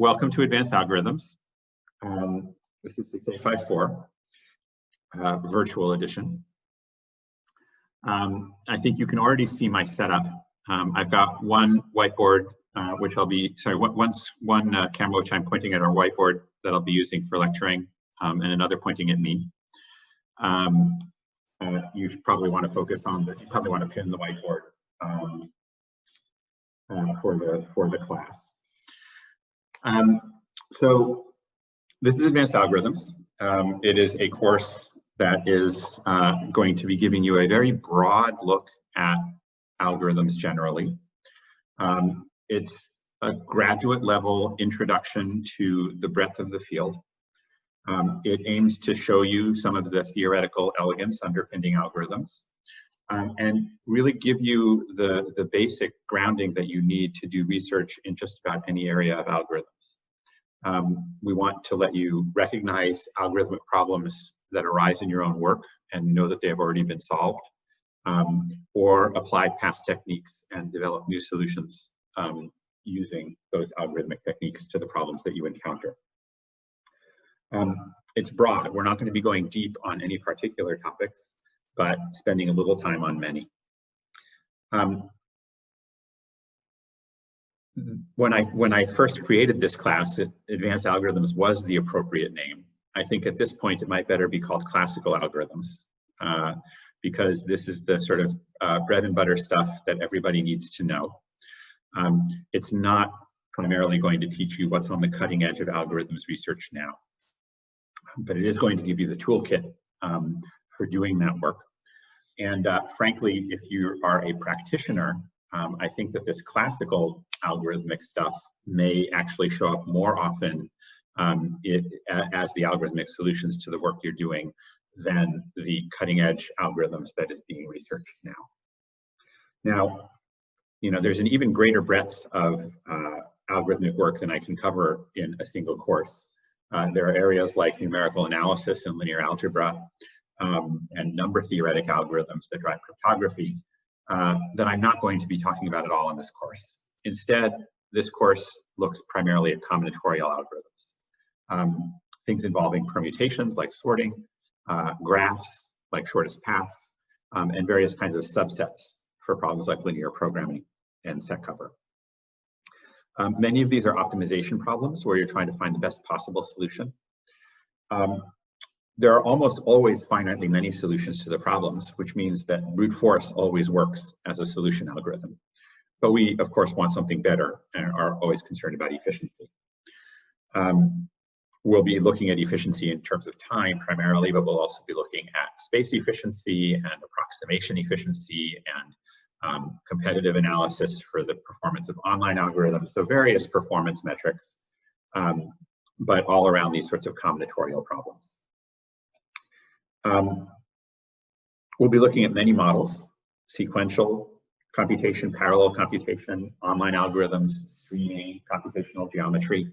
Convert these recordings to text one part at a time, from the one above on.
welcome to Advanced Algorithms. This is 6854, virtual edition. I think you can already see my setup. I've got one whiteboard, which I'll be, sorry, one camera which I'm pointing at our whiteboard that I'll be using for lecturing, and another pointing at me. You should probably want to focus on you probably want to pin the whiteboard for the class. So this is Advanced Algorithms. It is a course that is going to be giving you a very broad look at algorithms generally. It's a graduate level introduction to the breadth of the field. It aims to show you some of the theoretical elegance underpinning algorithms, and really give you the basic grounding that you need to do research in just about any area of algorithms. We want to let you recognize algorithmic problems that arise in your own work and know that they have already been solved, or apply past techniques and develop new solutions using those algorithmic techniques to the problems that you encounter. It's broad. We're not going to be going deep on any particular topics, but spending a little time on many. When I first created this class, Advanced Algorithms was the appropriate name. I think at this point it might better be called Classical Algorithms, because this is the sort of bread and butter stuff that everybody needs to know. It's not primarily going to teach you what's on the cutting edge of algorithms research now, but it is going to give you the toolkit for doing that work. And frankly, if you are a practitioner, I think that this classical algorithmic stuff may actually show up more often as the algorithmic solutions to the work you're doing than the cutting edge algorithms that is being researched now. Now, you know, there's an even greater breadth of algorithmic work than I can cover in a single course. There are areas like numerical analysis and linear algebra, and number theoretic algorithms that drive cryptography that I'm not going to be talking about at all in this course. Instead, this course looks primarily at combinatorial algorithms, things involving permutations like sorting, graphs like shortest path, and various kinds of subsets for problems like linear programming and set cover. Many of these are optimization problems where you're trying to find the best possible solution. There are almost always finitely many solutions to the problems, which means that brute force always works as a solution algorithm. But we, of course, want something better and are always concerned about efficiency. We'll be looking at efficiency in terms of time primarily, but we'll also be looking at space efficiency and approximation efficiency and competitive analysis for the performance of online algorithms, so various performance metrics, but all around these sorts of combinatorial problems. We'll be looking at many models: sequential computation, parallel computation, online algorithms, streaming, computational geometry.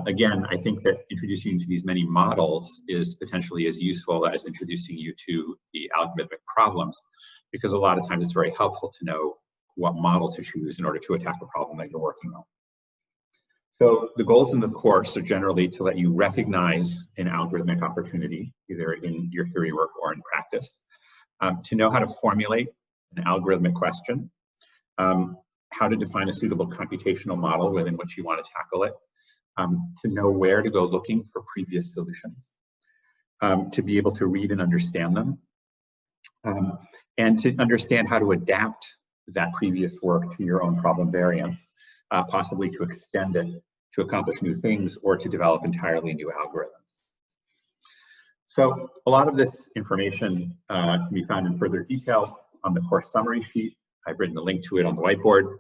Again, I think that introducing you to these many models is potentially as useful as introducing you to the algorithmic problems, because a lot of times it's very helpful to know what model to choose in order to attack a problem that you're working on. So the goals in the course are generally to let you recognize an algorithmic opportunity, either in your theory work or in practice, to know how to formulate an algorithmic question, how to define a suitable computational model within which you want to tackle it, to know where to go looking for previous solutions, to be able to read and understand them, and to understand how to adapt that previous work to your own problem variants, possibly to extend it to accomplish new things or to develop entirely new algorithms. So a lot of this information can be found in further detail on the course summary sheet. I've written a link to it on the whiteboard.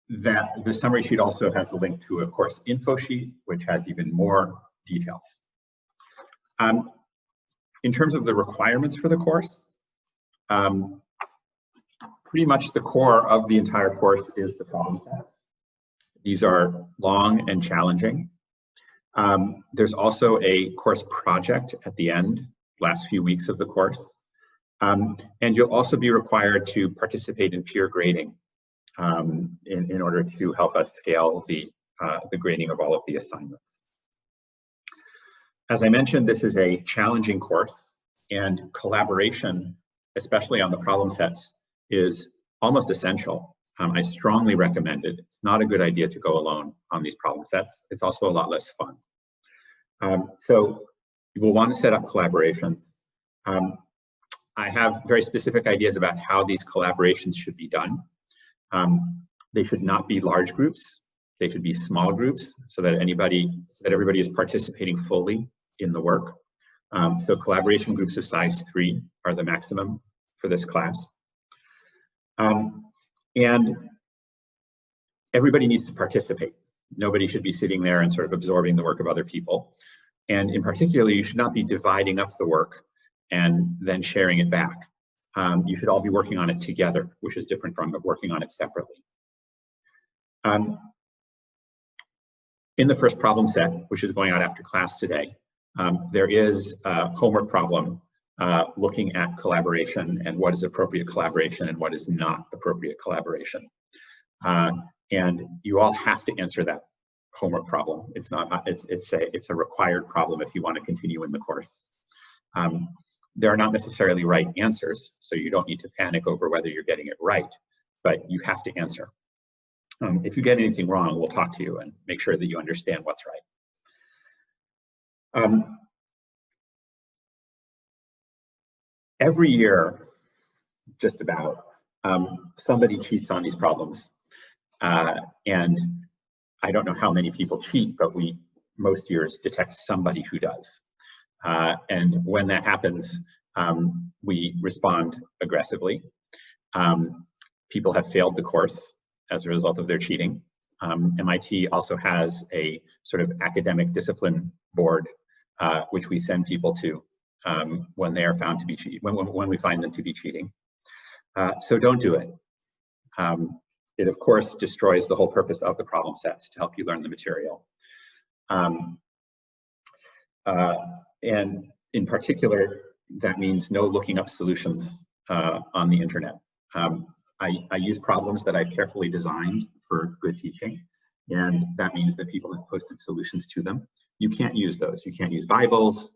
The summary sheet also has a link to a course info sheet, which has even more details. In terms of the requirements for the course, pretty much the core of the entire course is the problem sets. These are long and challenging. There's also a course project at the end, last few weeks of the course. And you'll also be required to participate in peer grading in order to help us scale the grading of all of the assignments. As I mentioned, this is a challenging course, and collaboration, especially on the problem sets, is almost essential. I strongly recommend it. It's not a good idea to go alone on these problem sets. It's also a lot less fun. So you will want to set up collaborations. I have very specific ideas about how these collaborations should be done. They should not be large groups. They should be small groups so that everybody is participating fully in the work. So collaboration groups of size 3 are the maximum for this class. And everybody needs to participate. Nobody should be sitting there and sort of absorbing the work of other people. And in particular, you should not be dividing up the work and then sharing it back. You should all be working on it together, which is different from working on it separately. In the first problem set, which is going out after class today, there is a homework problem looking at collaboration and what is appropriate collaboration and what is not appropriate collaboration. And you all have to answer that homework problem. It's a required problem if you want to continue in the course. There are not necessarily right answers, so you don't need to panic over whether you're getting it right, but you have to answer. If you get anything wrong, we'll talk to you and make sure that you understand what's right. Every year, just about, somebody cheats on these problems. And I don't know how many people cheat, but we most years detect somebody who does. And when that happens, we respond aggressively. People have failed the course as a result of their cheating. MIT also has a sort of academic discipline board, which we send people to when they are found to be cheating, when we find them to be cheating. So don't do it. It of course destroys the whole purpose of the problem sets to help you learn the material. And in particular, that means no looking up solutions on the internet. I use problems that I've carefully designed for good teaching, and that means that people have posted solutions to them. You can't use those. You can't use Bibles,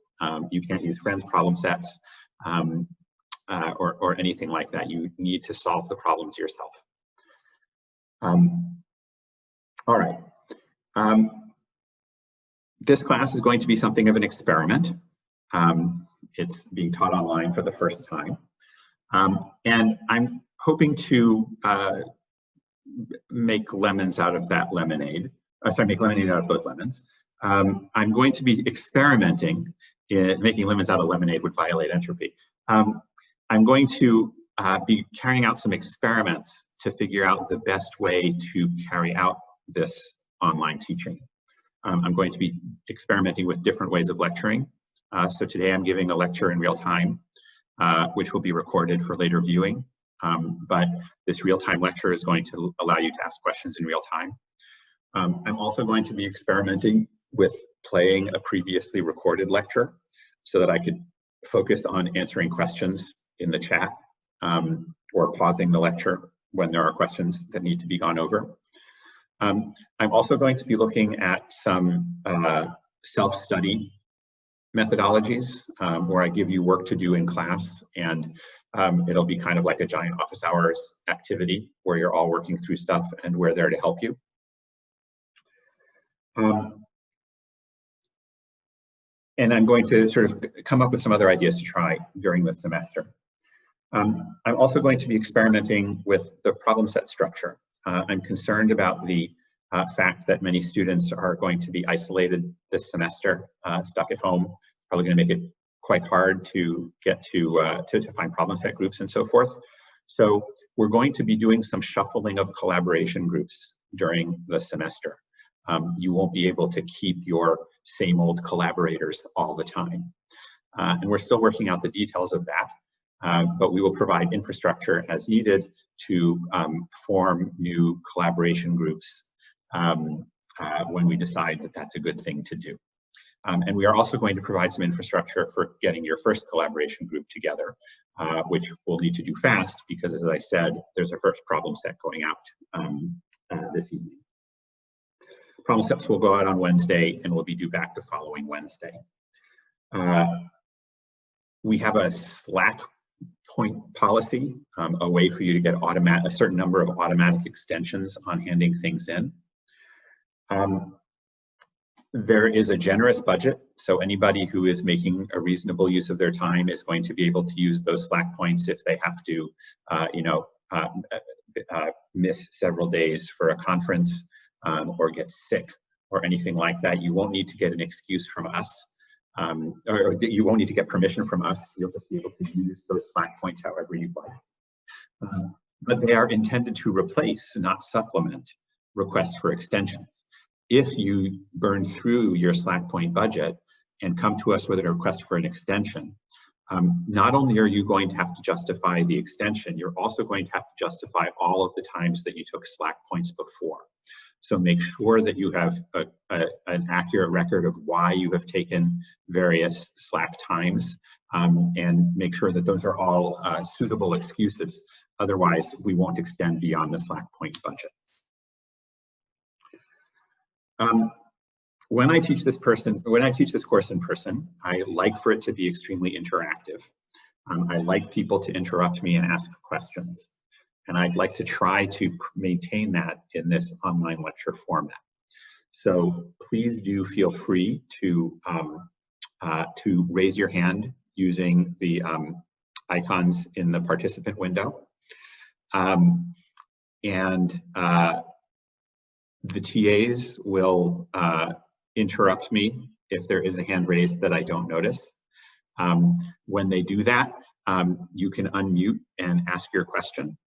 you can't use friends' problem sets, or anything like that. You need to solve the problems yourself. All right. This class is going to be something of an experiment. It's being taught online for the first time. And I'm hoping to make lemons out of that lemonade. Make lemonade out of those lemons. I'm going to be experimenting in making lemons out of lemonade would violate entropy. I'm going to be carrying out some experiments to figure out the best way to carry out this online teaching. I'm going to be experimenting with different ways of lecturing. So today I'm giving a lecture in real time, which will be recorded for later viewing. But this real-time lecture is going to allow you to ask questions in real time. I'm also going to be experimenting with playing a previously recorded lecture so that I could focus on answering questions in the chat or pausing the lecture when there are questions that need to be gone over. I'm also going to be looking at some self-study methodologies where I give you work to do in class, and it'll be kind of like a giant office hours activity where you're all working through stuff and we're there to help you. And I'm going to sort of come up with some other ideas to try during the semester. I'm also going to be experimenting with the problem set structure. I'm concerned about the fact that many students are going to be isolated this semester, stuck at home, probably going to make it quite hard to get to find problem set groups and so forth. So we're going to be doing some shuffling of collaboration groups during the semester. You won't be able to keep your same old collaborators all the time. And we're still working out the details of that. But we will provide infrastructure as needed to form new collaboration groups when we decide that that's a good thing to do. And we are also going to provide some infrastructure for getting your first collaboration group together, which we'll need to do fast because, as I said, there's a first problem set going out this evening. Problem sets will go out on Wednesday and will be due back the following Wednesday. We have a Slack point policy, a way for you to get a certain number of automatic extensions on handing things in. There is a generous budget, so anybody who is making a reasonable use of their time is going to be able to use those Slack points if they have to, miss several days for a conference or get sick or anything like that. You won't need to get an excuse from us, or you won't need to get permission from us. You'll just be able to use those Slack points however you like. But they are intended to replace, not supplement, requests for extensions. If you burn through your Slack point budget and come to us with a request for an extension, not only are you going to have to justify the extension, you're also going to have to justify all of the times that you took Slack points before. So make sure that you have an accurate record of why you have taken various Slack times, and make sure that those are all suitable excuses. Otherwise, we won't extend beyond the Slack point budget. When I teach this course in person, I like for it to be extremely interactive. I like people to interrupt me and ask questions. And I'd like to try to maintain that in this online lecture format. So please do feel free to raise your hand using the icons in the participant window. The TAs will interrupt me if there is a hand raised that I don't notice. When they do that, you can unmute and ask your question.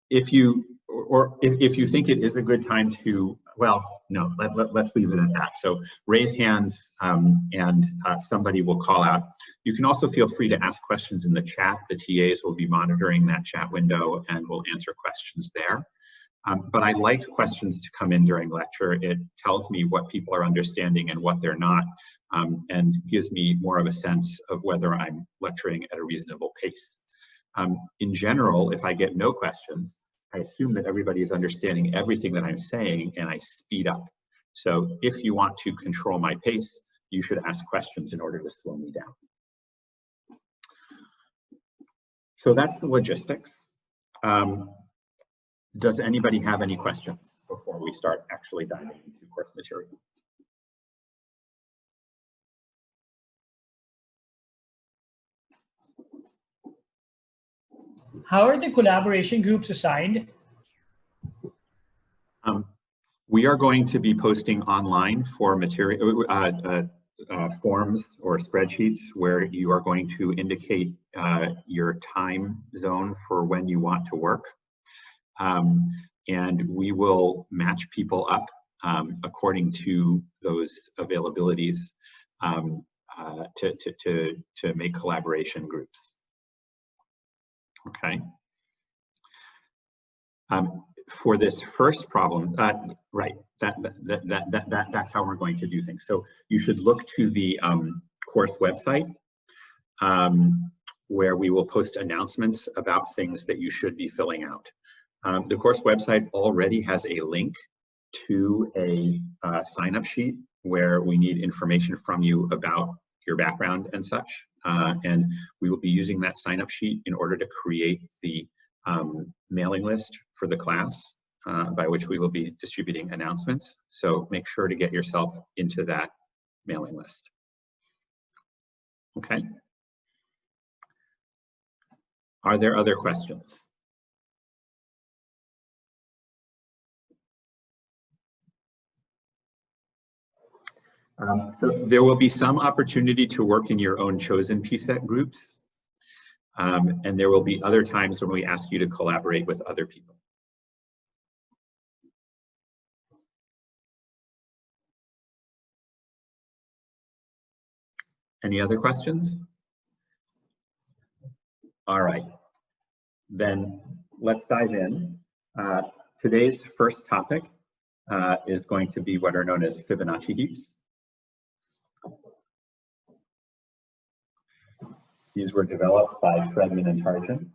If you think it is a good time to, well, no, let's leave it at that. So raise hands and somebody will call out. You can also feel free to ask questions in the chat. The TAs will be monitoring that chat window and will answer questions there. But I like questions to come in during lecture. It tells me what people are understanding and what they're not, and gives me more of a sense of whether I'm lecturing at a reasonable pace. In general, if I get no questions, I assume that everybody is understanding everything that I'm saying and I speed up. So if you want to control my pace, you should ask questions in order to slow me down. So that's the logistics. Does anybody have any questions before we start actually diving into course material? How are the collaboration groups assigned? We are going to be posting online for material forms or spreadsheets where you are going to indicate your time zone for when you want to work. And we will match people up according to those availabilities to make collaboration groups. Okay. For this first problem, right, that's how we're going to do things. So you should look to the course website where we will post announcements about things that you should be filling out. The course website already has a link to a sign-up sheet where we need information from you about your background and such. And we will be using that sign-up sheet in order to create the mailing list for the class by which we will be distributing announcements. So make sure to get yourself into that mailing list. Okay. Are there other questions? So there will be some opportunity to work in your own chosen PSET groups. And there will be other times when we ask you to collaborate with other people. Any other questions? All right, then let's dive in. Today's first topic is going to be what are known as Fibonacci heaps. These were developed by Fredman and Tarjan.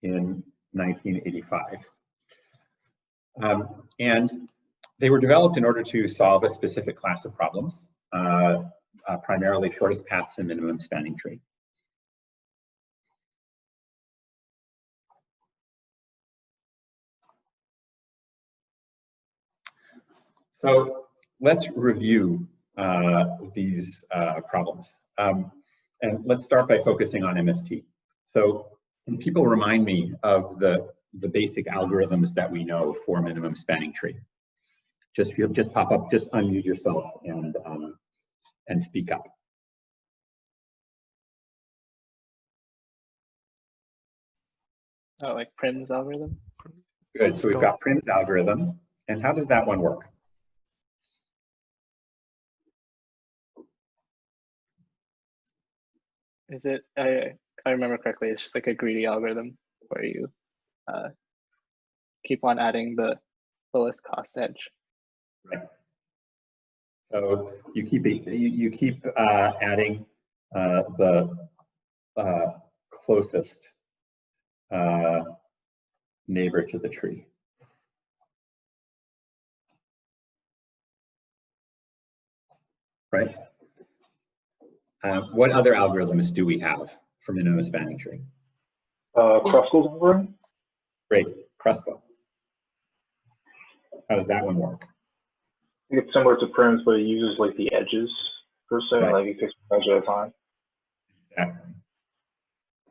In 1985. And they were developed in order to solve a specific class of problems, primarily shortest paths and minimum spanning tree. So let's review these problems. And let's start by focusing on MST. So can people remind me of the basic algorithms that we know for minimum spanning tree? Just pop up, just unmute yourself and speak up. Oh, like Prim's algorithm? Good, so we've got Prim's algorithm. And how does that one work? Is it, I remember correctly, it's just like a greedy algorithm where you keep on adding the lowest cost edge. Right. So you keep adding the closest neighbor to the tree. Right. What other algorithms do we have for minimum spanning tree? Kruskal's algorithm. Great, Kruskal. How does that one work? I think it's similar to Prim's, but it uses like the edges per se, Right. like you takes one edge at a time. Exactly.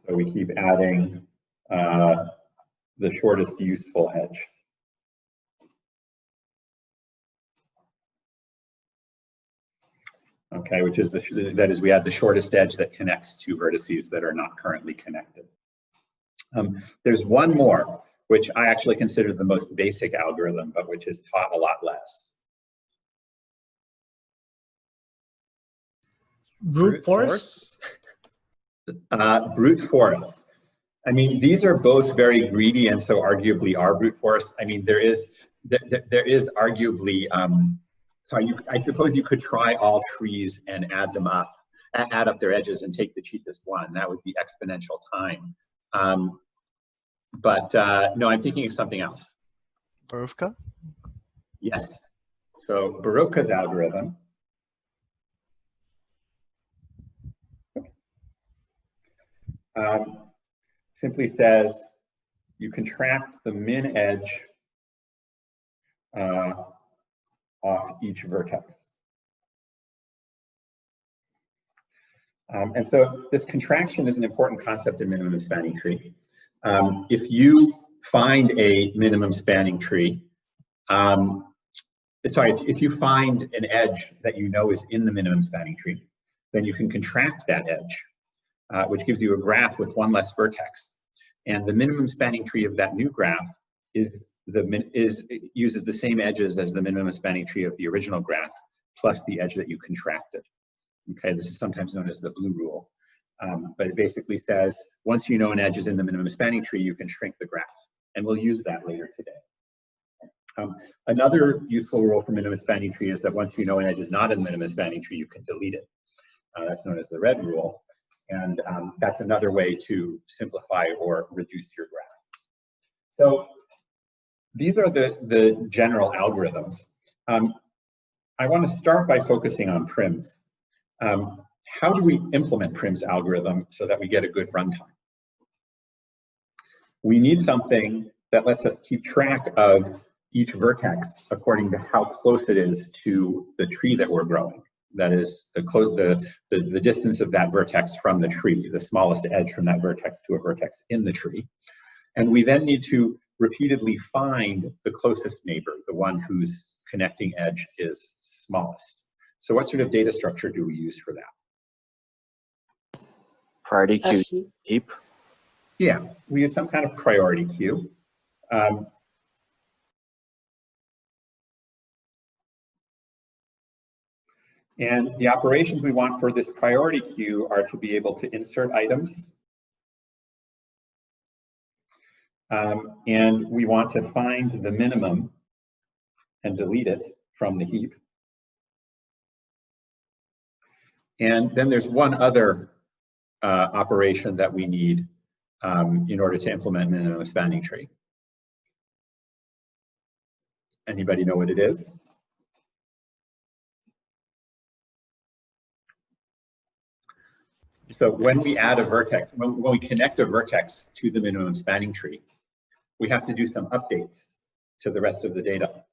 So we keep adding the shortest useful edge. Okay, which is that is we add the shortest edge that connects two vertices that are not currently connected. There's one more, which I actually consider the most basic algorithm, but which is taught a lot less. Brute force? Brute force. I mean, these are both very greedy and so arguably are brute force. I mean, there is arguably, I suppose you could try all trees and add them up, add up their edges and take the cheapest one. That would be exponential time. But no, I'm thinking of something else. Borowka? Yes. So Borowka's algorithm simply says you contract the min edge off each vertex. And so this contraction is an important concept in minimum spanning tree. If you find a minimum spanning tree, if you find an edge that you know is in the minimum spanning tree, then you can contract that edge, which gives you a graph with one less vertex. And the minimum spanning tree of that new graph uses the same edges as the minimum spanning tree of the original graph, plus the edge that you contracted. Okay, this is sometimes known as the blue rule. But it basically says, once you know an edge is in the minimum spanning tree, you can shrink the graph. And we'll use that later today. Another useful rule for minimum spanning tree is that once you know an edge is not in the minimum spanning tree, you can delete it. That's known as the red rule. And that's another way to simplify or reduce your graph. So these are the general algorithms. I want to start by focusing on prims. How do we implement Prim's algorithm so that we get a good runtime? We need something that lets us keep track of each vertex according to how close it is to the tree that we're growing. That is the distance of that vertex from the tree, the smallest edge from that vertex to a vertex in the tree. And we then need to repeatedly find the closest neighbor, the one whose connecting edge is smallest. So what sort of data structure do we use for that? Priority queue heap. Yeah, we use some kind of priority queue. And the operations we want for this priority queue are to be able to insert items. And we want to find the minimum and delete it from the heap. And then there's one other operation that we need in order to implement minimum spanning tree. Anybody know what it is? So when we add a vertex, when we connect a vertex to the minimum spanning tree, we have to do some updates to the rest of the data,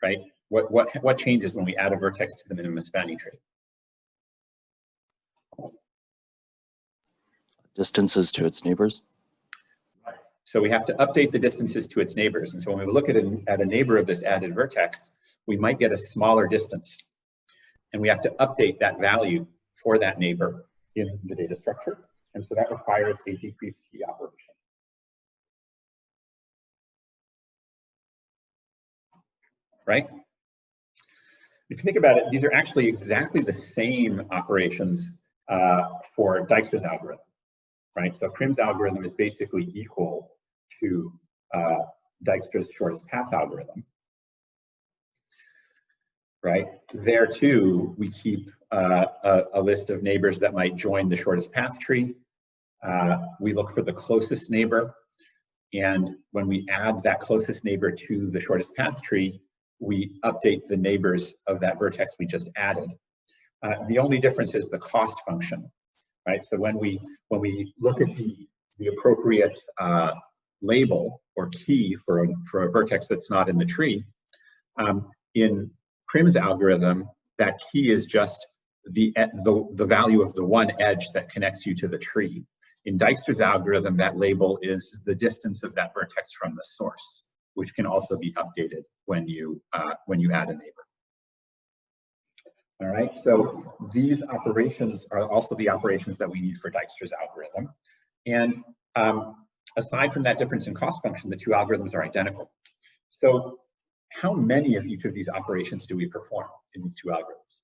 right? What changes when we add a vertex to the minimum spanning tree? Distances to its neighbors. So we have to update the distances to its neighbors. And so when we look at a neighbor of this added vertex, we might get a smaller distance. And we have to update that value for that neighbor in the data structure. And so that requires a decrease key operation. Right? If you think about it, these are actually exactly the same operations for Dijkstra's algorithm, right? So Prim's algorithm is basically equal to Dijkstra's shortest path algorithm, right? There too, we keep a list of neighbors that might join the shortest path tree. We look for the closest neighbor, and when we add that closest neighbor to the shortest path tree, we update the neighbors of that vertex we just added. The only difference is the cost function, right? So when we look at the appropriate label or key for a vertex that's not in the tree, in Prim's algorithm, that key is just the value of the one edge that connects you to the tree. In Dijkstra's algorithm, that label is the distance of that vertex from the source, which can also be updated when you add a neighbor. All right, so these operations are also the operations that we need for Dijkstra's algorithm. And aside from that difference in cost function, the two algorithms are identical. So how many of each of these operations do we perform in these two algorithms?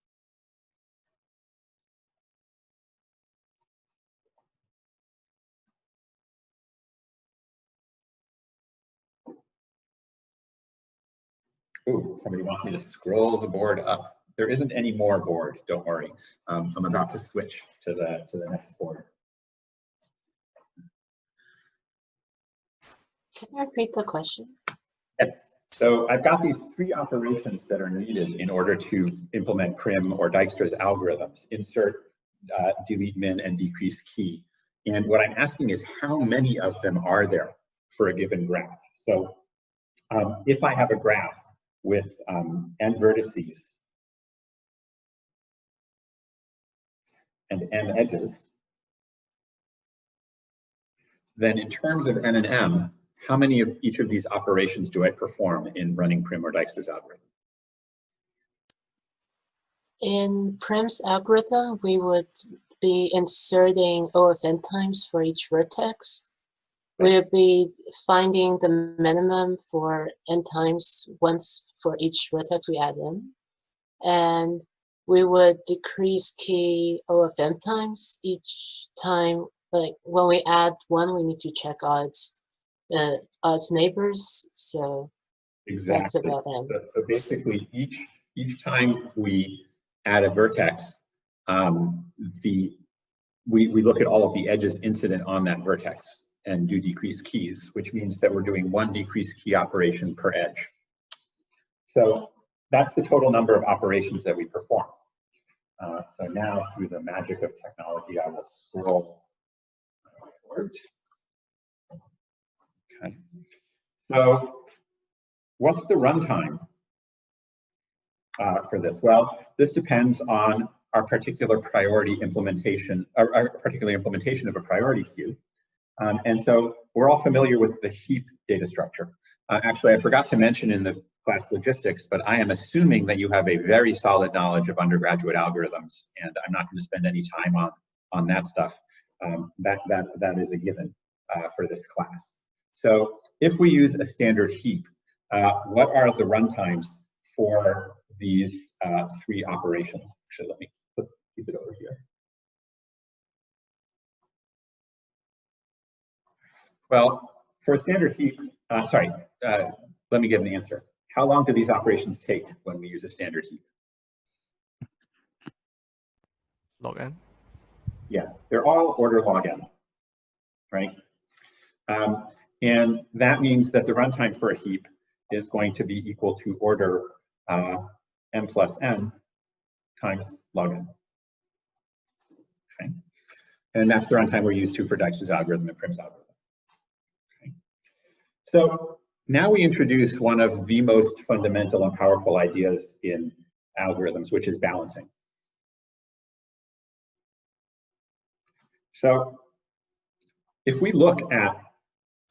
Ooh, somebody wants me to scroll the board up. There isn't any more board, don't worry. I'm about to switch to the next board. Can you repeat the question? Yes. So I've got these three operations that are needed in order to implement Prim or Dijkstra's algorithms: insert, delete min, and decrease key. And what I'm asking is how many of them are there for a given graph? So if I have a graph with n vertices and n edges, then in terms of n and m, how many of each of these operations do I perform in running Prim or Dijkstra's algorithm? In Prim's algorithm, we would be inserting O of n times for each vertex. We'll be finding the minimum for n times once for each vertex we add in. And we would decrease key O of m times each time. Like when we add one, we need to check odds neighbors. So exactly. That's about m. So basically, each time we add a vertex, we look at all of the edges incident on that vertex and do decrease keys, which means that we're doing one decrease key operation per edge. So that's the total number of operations that we perform. So now, through the magic of technology, I will scroll forward. Okay. So what's the runtime for this? Well, this depends on our particular priority implementation, or our particular implementation of a priority queue. And so we're all familiar with the heap data structure. Actually, I forgot to mention in the class logistics, but I am assuming that you have a very solid knowledge of undergraduate algorithms, and I'm not going to spend any time on that stuff. That is a given for this class. So if we use a standard heap, what are the runtimes for these three operations? Actually, let me keep it over here. Well, for a standard heap, let me give an answer. How long do these operations take when we use a standard heap? Log n. Yeah, they're all order log n, right? And that means that the runtime for a heap is going to be equal to order m plus n times log n. Okay, and that's the runtime we're used to for Dijkstra's algorithm and Prim's algorithm. Okay. So now we introduce one of the most fundamental and powerful ideas in algorithms, which is balancing. So if we look at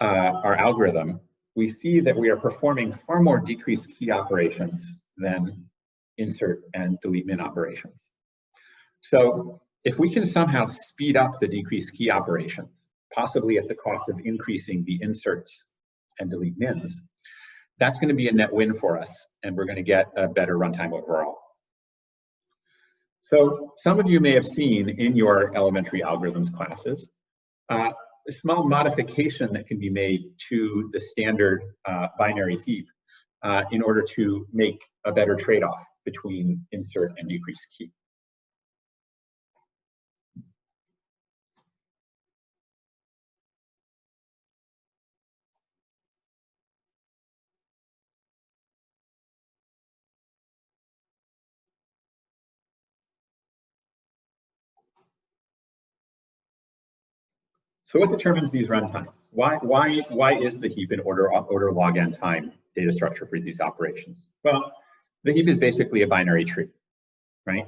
our algorithm, we see that we are performing far more decreased key operations than insert and delete min operations. So if we can somehow speed up the decreased key operations, possibly at the cost of increasing the inserts and delete mins, that's going to be a net win for us, and we're going to get a better runtime overall. So some of you may have seen in your elementary algorithms classes a small modification that can be made to the standard binary heap in order to make a better trade-off between insert and decreased key. So what determines these runtimes? Why is the heap an order log n time data structure for these operations? Well, the heap is basically a binary tree, right?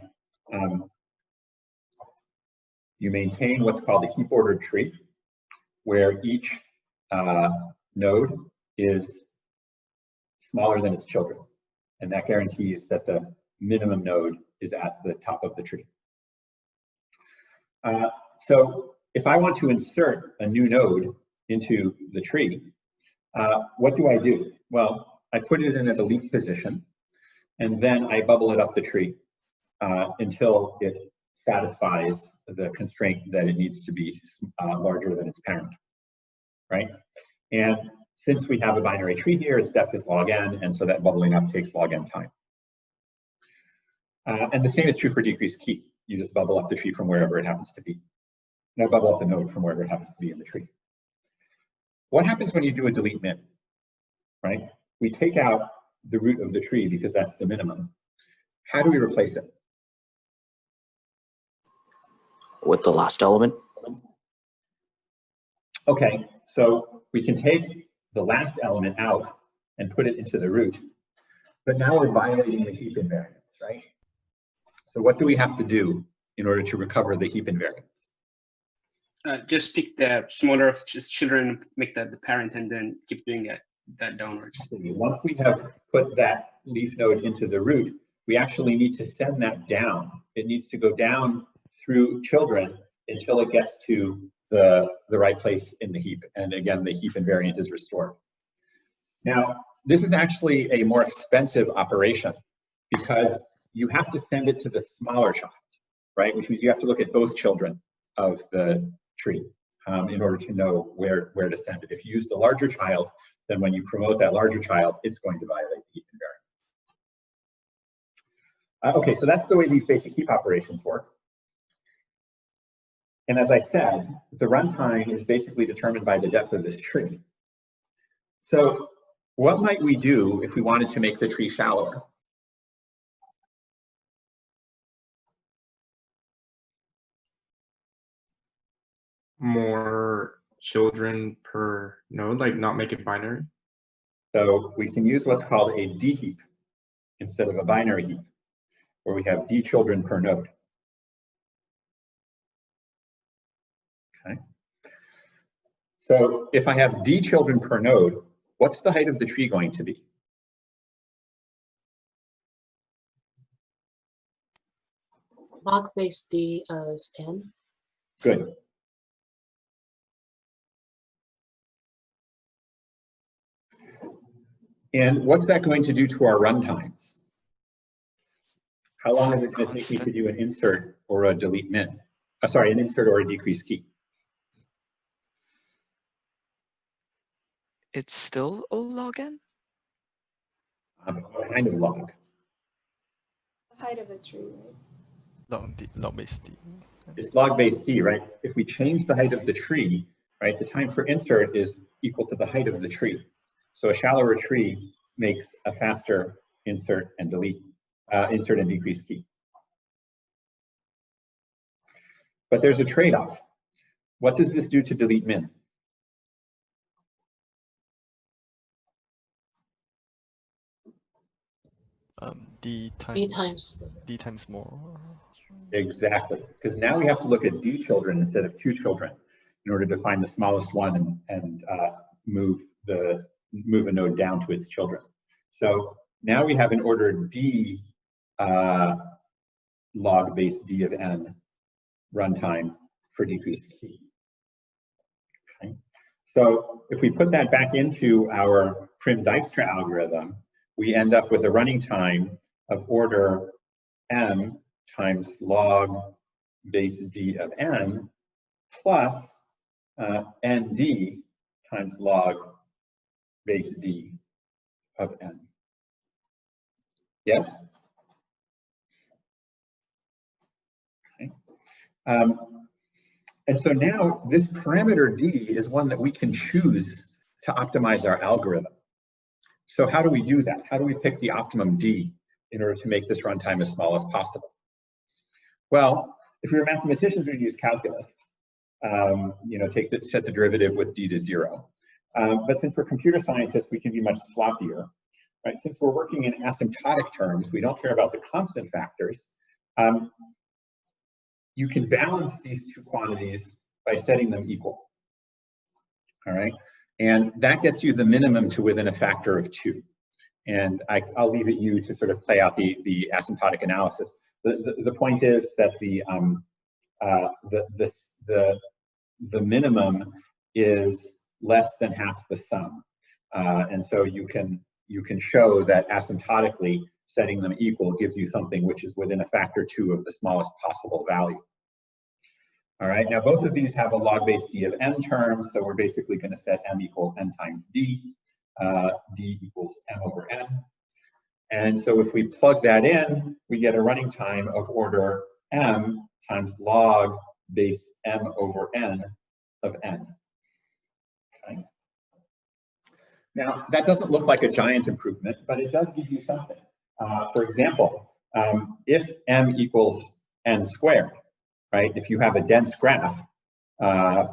You maintain what's called a heap ordered tree, where each node is smaller than its children, and that guarantees that the minimum node is at the top of the tree. So if I want to insert a new node into the tree, what do I do? Well, I put it in a delete position, and then I bubble it up the tree until it satisfies the constraint that it needs to be larger than its parent, right? And since we have a binary tree here, its depth is log n, and so that bubbling up takes log n time. And the same is true for decreased key. You just bubble up the tree from wherever it happens to be. Now bubble up the node from wherever it happens to be in the tree. What happens when you do a delete min, right? We take out the root of the tree because that's the minimum. How do we replace it? With the last element? Okay, so we can take the last element out and put it into the root, but now we're violating the heap invariance, right? So what do we have to do in order to recover the heap invariance? Just pick the smaller of children, make that the parent, and then keep doing that downwards. Once we have put that leaf node into the root, we actually need to send that down. It needs to go down through children until it gets to the right place in the heap. And again, the heap invariant is restored. Now, this is actually a more expensive operation because you have to send it to the smaller child, right? Which means you have to look at both children of the tree in order to know where to send it. If you use the larger child, then when you promote that larger child, it's going to violate the heap invariant. Okay, so that's the way these basic heap operations work. And as I said, the runtime is basically determined by the depth of this tree. So what might we do if we wanted to make the tree shallower? More children per node, like not make it binary. So we can use what's called a D heap instead of a binary heap, where we have D children per node. Okay. So if I have D children per node, what's the height of the tree going to be? Log base D of n. Good. And what's that going to do to our runtimes? How long is it going to take me to do an insert or a delete min? Sorry, an insert or a decrease key? It's still O log n? What kind of log? The height of a tree, right? Log base D. It's log base d, right? If we change the height of the tree, right, the time for insert is equal to the height of the tree. So a shallower tree makes a faster insert and delete, insert and decrease key. But there's a trade-off. What does this do to delete min? D B times times. more. Exactly, because now we have to look at d children instead of 2 children in order to find the smallest one and move a node down to its children. So now we have an order d log base d of n runtime for decreased key. Okay. So if we put that back into our Prim-Dijkstra algorithm, we end up with a running time of order m times log base d of n plus nd times log base d of n. Yes? Okay. And so now this parameter d is one that we can choose to optimize our algorithm. So how do we do that? How do we pick the optimum d in order to make this runtime as small as possible? Well, if we were mathematicians, we'd use calculus. You know, set the derivative with d to 0. But since we're computer scientists, we can be much sloppier, right? Since we're working in asymptotic terms, we don't care about the constant factors. You can balance these two quantities by setting them equal. All right, and that gets you the minimum to within a factor of 2. And I'll leave it you to sort of play out the asymptotic analysis. The point is that the minimum is less than half the sum, and so you can show that asymptotically setting them equal gives you something which is within a factor 2 of the smallest possible value. All right, now both of these have a log base d of n terms, so we're basically going to set m equal n times d, d equals m over n. And so if we plug that in, we get a running time of order m times log base m over n of n. Okay. Now, that doesn't look like a giant improvement, but it does give you something. For example, if m equals n squared, right? If you have a dense graph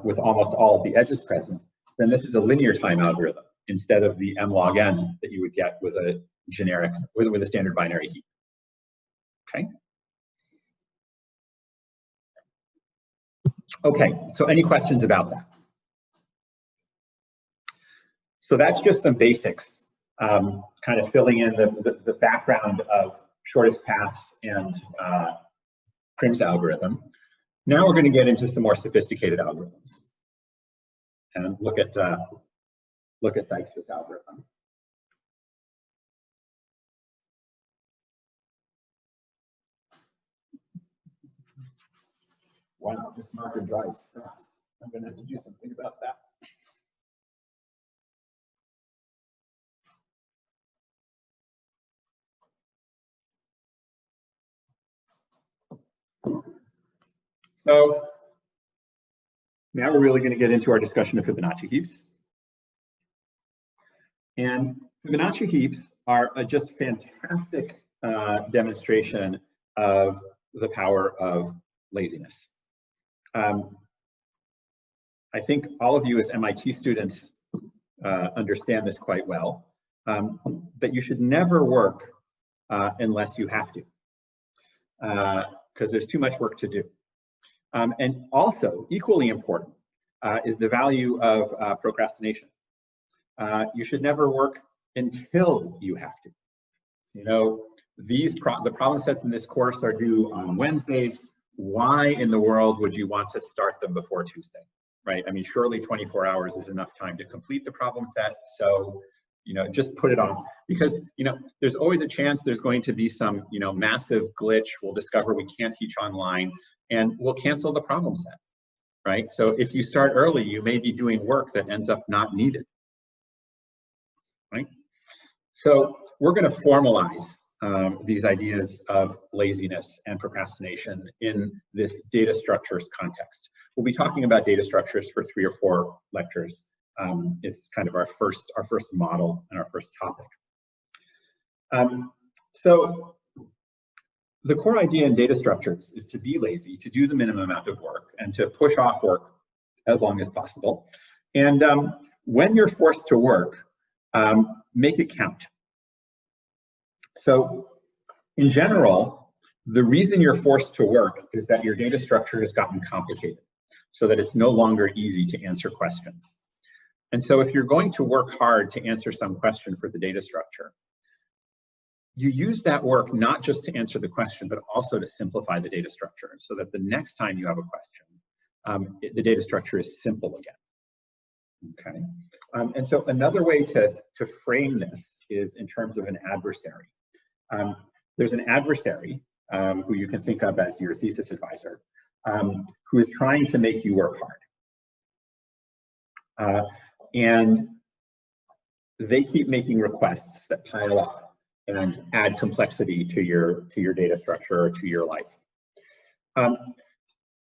with almost all of the edges present, then this is a linear time algorithm instead of the m log n that you would get with a generic, with a standard binary heap. Okay. Okay, so any questions about that? So that's just some basics, kind of filling in the background of shortest paths and Prim's algorithm. Now we're going to get into some more sophisticated algorithms and look at Dijkstra's algorithm. Wow, this marker dries fast. I'm going to have to do something about that. So now we're really going to get into our discussion of Fibonacci heaps. And Fibonacci heaps are a just fantastic demonstration of the power of laziness. I think all of you as MIT students understand this quite well, that you should never work unless you have to, because there's too much work to do. And also, equally important, is the value of procrastination. You should never work until you have to. You know, the problem sets in this course are due on Wednesdays. Why in the world would you want to start them before Tuesday, right? I mean, surely 24 hours is enough time to complete the problem set. So, you know, just put it on, because, you know, there's always a chance there's going to be some, you know, massive glitch. We'll discover we can't teach online and we'll cancel the problem set, right? So if you start early, you may be doing work that ends up not needed, right? So we're going to formalize these ideas of laziness and procrastination in this data structures context. We'll be talking about data structures for 3 or 4 lectures. It's kind of our first model and our first topic. So the core idea in data structures is to be lazy, to do the minimum amount of work, and to push off work as long as possible. And when you're forced to work, make it count. So in general, the reason you're forced to work is that your data structure has gotten complicated, so that it's no longer easy to answer questions. And so if you're going to work hard to answer some question for the data structure, you use that work not just to answer the question, but also to simplify the data structure, so that the next time you have a question, the data structure is simple again. Okay. And so another way to frame this is in terms of an adversary. There's an adversary who you can think of as your thesis advisor, who is trying to make you work hard. And they keep making requests that pile up and add complexity to your data structure or to your life.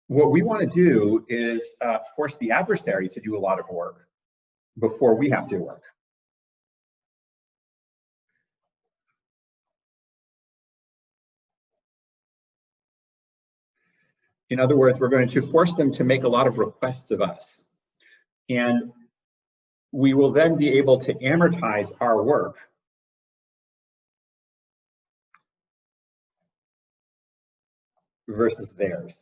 What we want to do is force the adversary to do a lot of work before we have to work. In other words, we're going to force them to make a lot of requests of us. And we will then be able to amortize our work versus theirs.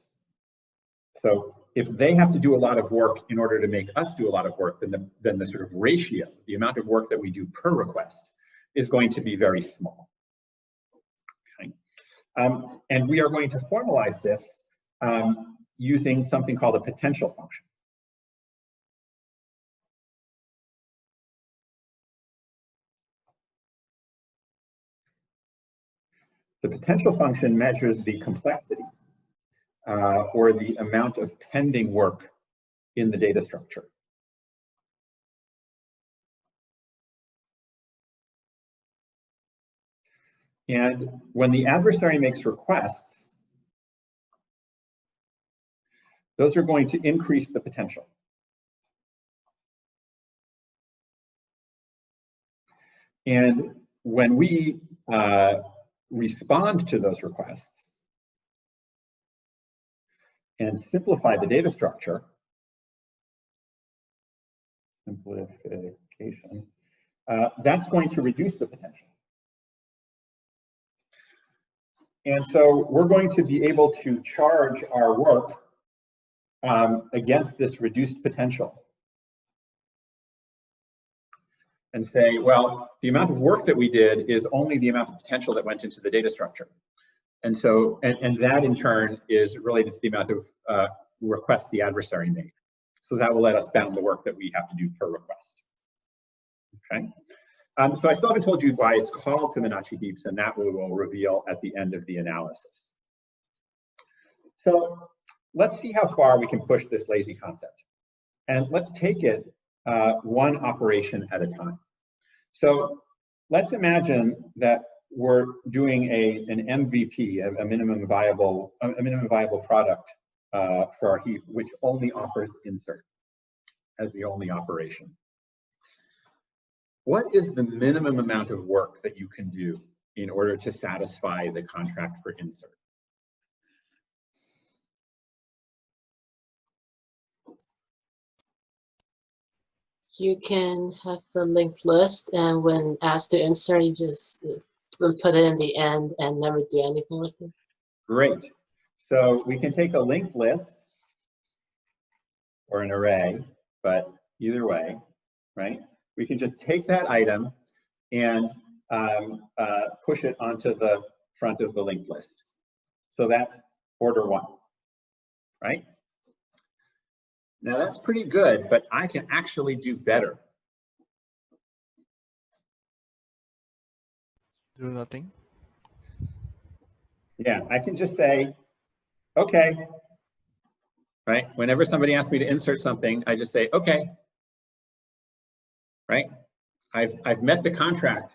So if they have to do a lot of work in order to make us do a lot of work, then the sort of ratio, the amount of work that we do per request, is going to be very small. Okay. And we are going to formalize this using something called a potential function. The potential function measures the complexity or the amount of pending work in the data structure. And when the adversary makes requests, those are going to increase the potential. And when we respond to those requests and simplify the data structure, simplification, that's going to reduce the potential. And so we're going to be able to charge our work against this reduced potential and say, well, the amount of work that we did is only the amount of potential that went into the data structure. And so, and that in turn is related to the amount of requests the adversary made. So that will let us bound the work that we have to do per request. Okay. So I still haven't told you why it's called Fibonacci heaps, and that we will reveal at the end of the analysis. So let's see how far we can push this lazy concept. And let's take it one operation at a time. So let's imagine that we're doing an MVP, a minimum viable product for our heap, which only offers insert as the only operation. What is the minimum amount of work that you can do in order to satisfy the contract for insert? You can have a linked list, and when asked to insert, you just put it in the end and never do anything with it. Great. So we can take a linked list or an array, but either way, right? We can just take that item and push it onto the front of the linked list. So that's order 1, right? Now that's pretty good, but I can actually do better. Do nothing. Yeah, I can just say, okay, right? Whenever somebody asks me to insert something, I just say, okay, right? I've met the contract.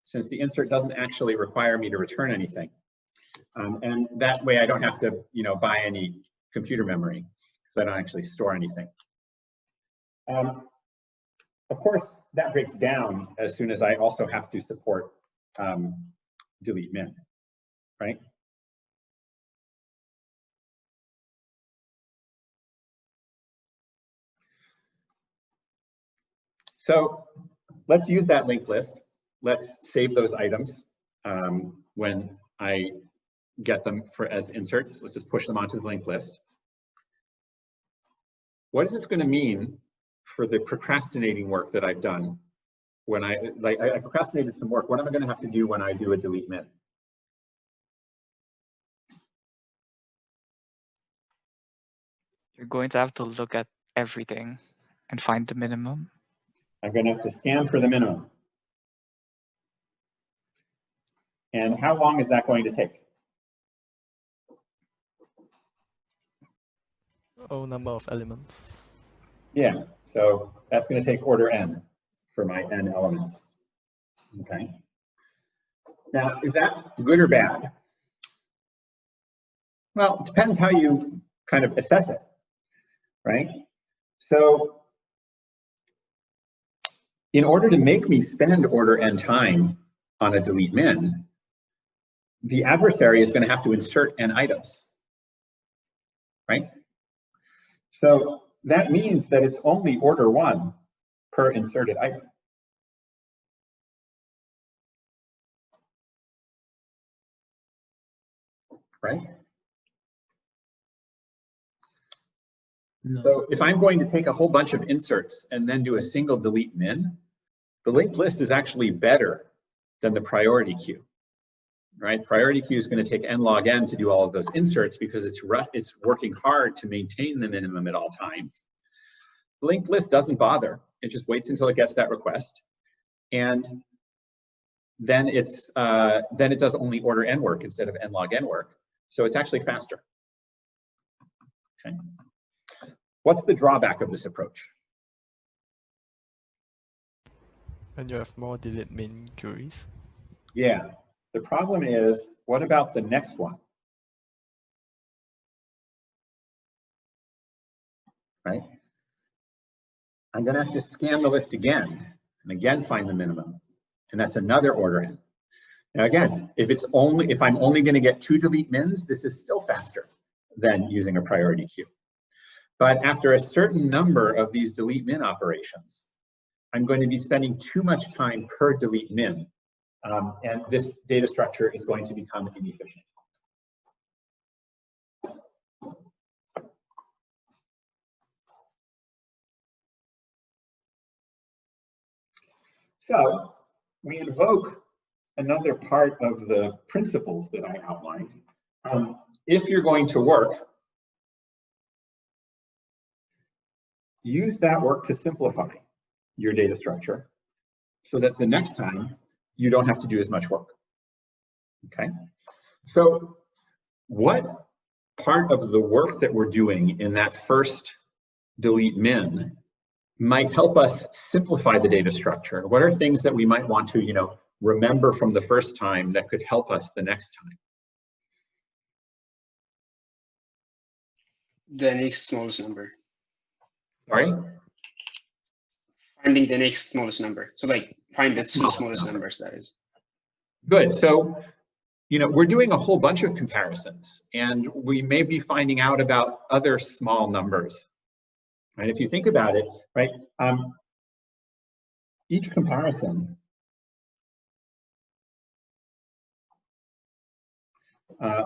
since the insert doesn't actually require me to return anything. And that way I don't have to, buy any computer memory, so I don't actually store anything. Of course, that breaks down as soon as I also have to support delete min, right? So let's use that linked list. Let's save those items when I get them as inserts. Let's just push them onto the linked list. What is this going to mean for the procrastinating work that I've done? When I procrastinated some work, what am I going to have to do when I do a delete min? You're going to have to look at everything and find the minimum. I'm going to have to scan for the minimum. And how long is that going to take? O number of elements. Yeah, so that's going to take order n for my n elements. Okay. Now, is that good or bad? Well, it depends how you kind of assess it, right? So in order to make me spend order n time on a delete min, the adversary is going to have to insert n items, right? So that means that it's only order 1 per inserted item. Right? No. So if I'm going to take a whole bunch of inserts and then do a single delete min, the linked list is actually better than the priority queue. Right? Priority queue is going to take n log n to do all of those inserts because it's working hard to maintain the minimum at all times. The linked list doesn't bother. It just waits until it gets that request, and then it does only order n work instead of n log n work. So it's actually faster. Okay. What's the drawback of this approach? When you have more delete min queries. Yeah. The problem is, what about the next one? Right? I'm going to have to scan the list again and again find the minimum, and that's another order n. Now again, if I'm only going to get 2 delete mins, this is still faster than using a priority queue. But after a certain number of these delete min operations, I'm going to be spending too much time per delete min. And this data structure is going to become inefficient. So we invoke another part of the principles that I outlined. If you're going to work, use that work to simplify your data structure so that the next time you don't have to do as much work. Okay, so what part of the work that we're doing in that first delete min might help us simplify the data structure? What are things that we might want to, remember from the first time that could help us the next time? The next smallest number. Sorry? Finding the next smallest number. So like find the 2 smallest numbers, that is. Good. So, we're doing a whole bunch of comparisons, and we may be finding out about other small numbers. Right? If you think about it, right? Each comparison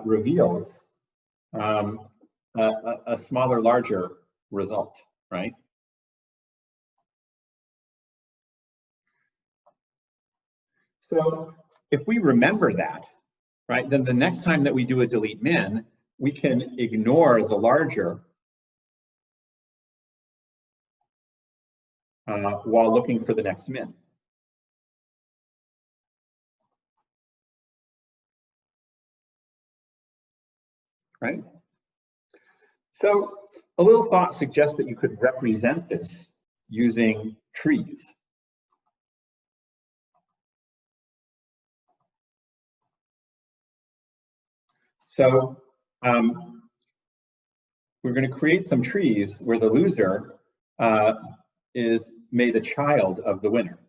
reveals a smaller, larger result, right? So if we remember that, right, then the next time that we do a delete min, we can ignore the larger while looking for the next min. Right? So a little thought suggests that you could represent this using trees. So we're going to create some trees where the loser is made a child of the winner.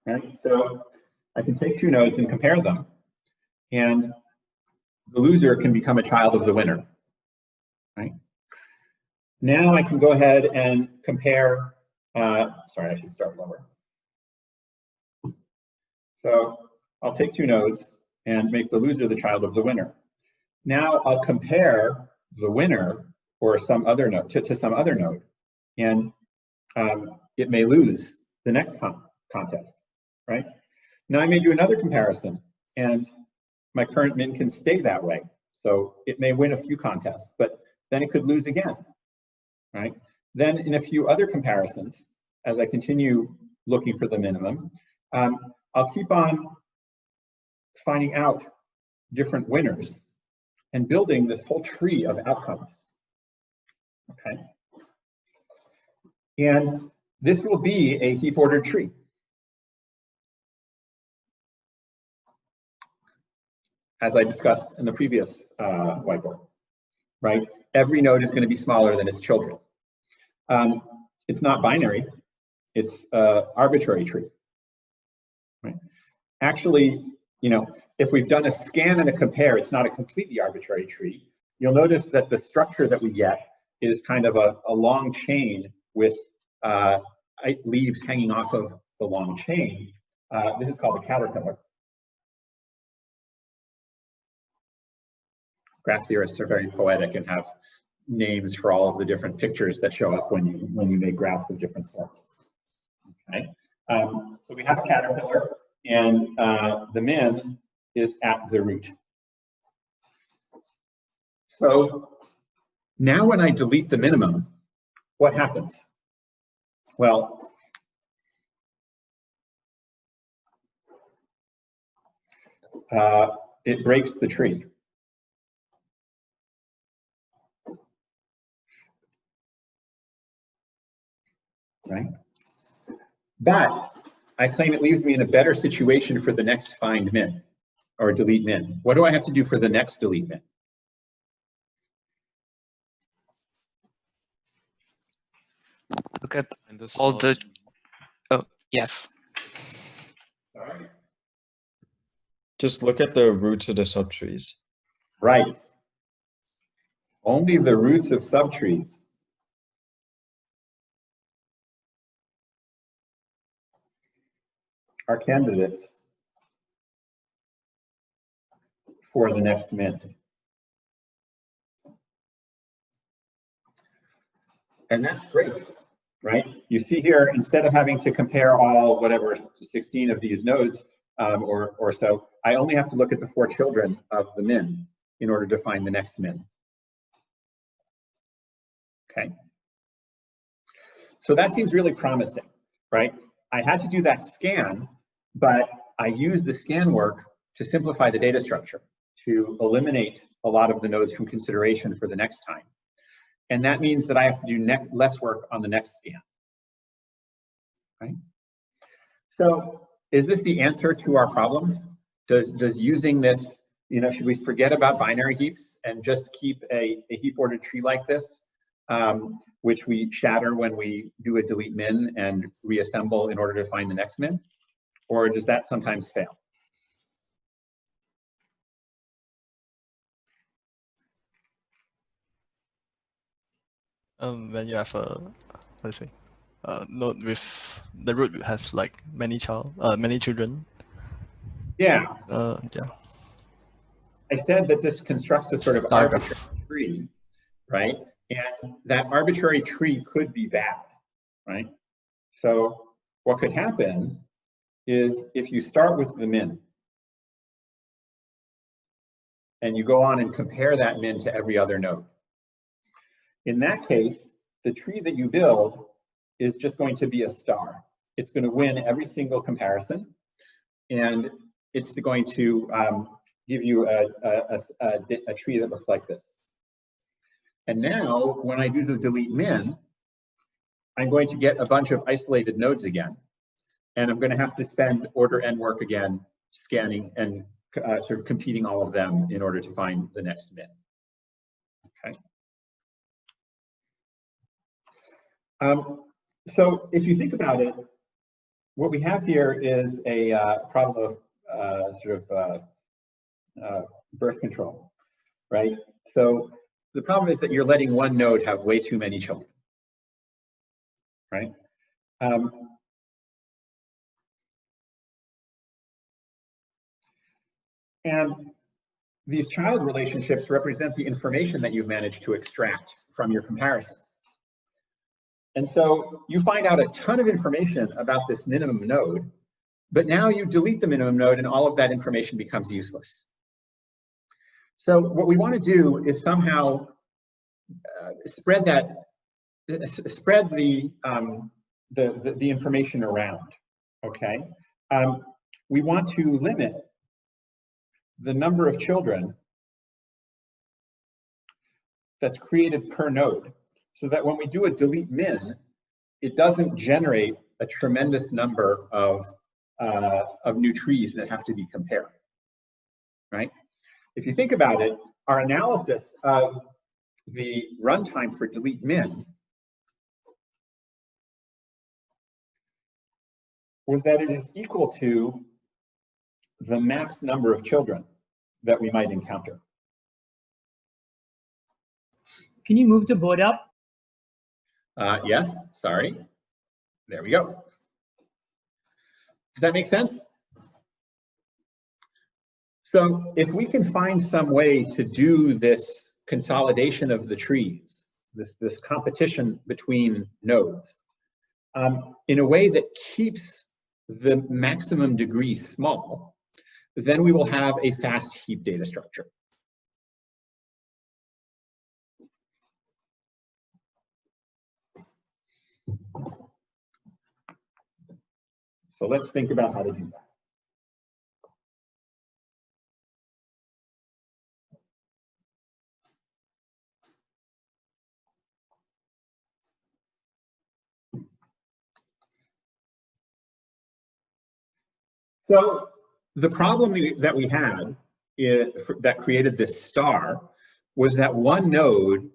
Right? So I can take two nodes and compare them, and the loser can become a child of the winner. Right? Now I can go ahead and compare, sorry, I should start lower. So I'll take two nodes and make the loser the child of the winner. Now I'll compare the winner or some other node to some other node, and it may lose the next contest, right? Now I may do another comparison, and my current min can stay that way. So it may win a few contests, but then it could lose again, right? Then in a few other comparisons, as I continue looking for the minimum, I'll keep on finding out different winners and building this whole tree of outcomes, okay? And this will be a heap ordered tree. As I discussed in the previous whiteboard, right? Every node is going to be smaller than its children. It's not binary, it's an arbitrary tree, right? Actually, you know, if we've done a scan and a compare, it's not a completely arbitrary tree. You'll notice that the structure that we get is kind of a long chain with leaves hanging off of the long chain. This is called a caterpillar. Graph theorists are very poetic and have names for all of the different pictures that show up when you make graphs of different sorts. Okay, so we have a caterpillar, and the min is at the root. So now when I delete the minimum, what happens? Well, it breaks the tree. Right? But I claim it leaves me in a better situation for the next find min or delete min. What do I have to do for the next delete min? Look at all the, oh, yes. Sorry. Just look at the roots of the subtrees. Right. Only the roots of subtrees. Are candidates for the next min. And that's great, right? You see here, instead of having to compare all, whatever, 16 of these nodes or so, I only have to look at the 4 children of the min in order to find the next min. Okay. So that seems really promising, right? I had to do that scan, but I used the scan work to simplify the data structure, to eliminate a lot of the nodes from consideration for the next time. And that means that I have to do less work on the next scan, right? So is this the answer to our problems? Does using this, you know, should we forget about binary heaps and just keep a heap ordered tree like this, which we shatter when we do a delete min and reassemble in order to find the next min? Or does that sometimes fail? When you have a, let's say, node with the root has like many children. Yeah. Yeah. I said that this constructs a sort of arbitrary tree, right? And that arbitrary tree could be bad, right? So what could happen is if you start with the min and you go on and compare that min to every other node. In that case, the tree that you build is just going to be a star. It's going to win every single comparison, and it's going to give you a tree that looks like this. And now, when I do the delete min, I'm going to get a bunch of isolated nodes again. And I'm going to have to spend order n work again, scanning and sort of competing all of them in order to find the next min. Okay. So if you think about it, what we have here is a problem of birth control, right? So the problem is that you're letting one node have way too many children, right? And these child relationships represent the information that you've managed to extract from your comparisons. And so you find out a ton of information about this minimum node, but now you delete the minimum node and all of that information becomes useless. So what we want to do is somehow spread the information around, okay? We want to limit the number of children that's created per node, so that when we do a delete min, it doesn't generate a tremendous number of new trees that have to be compared, right? If you think about it, our analysis of the runtime for delete min was that it is equal to the max number of children that we might encounter. Can you move the board up? Yes, sorry. There we go. Does that make sense? So if we can find some way to do this consolidation of the trees, this competition between nodes, in a way that keeps the maximum degree small, then we will have a fast heap data structure. So let's think about how to do that. So the problem that we had that created this star was that one node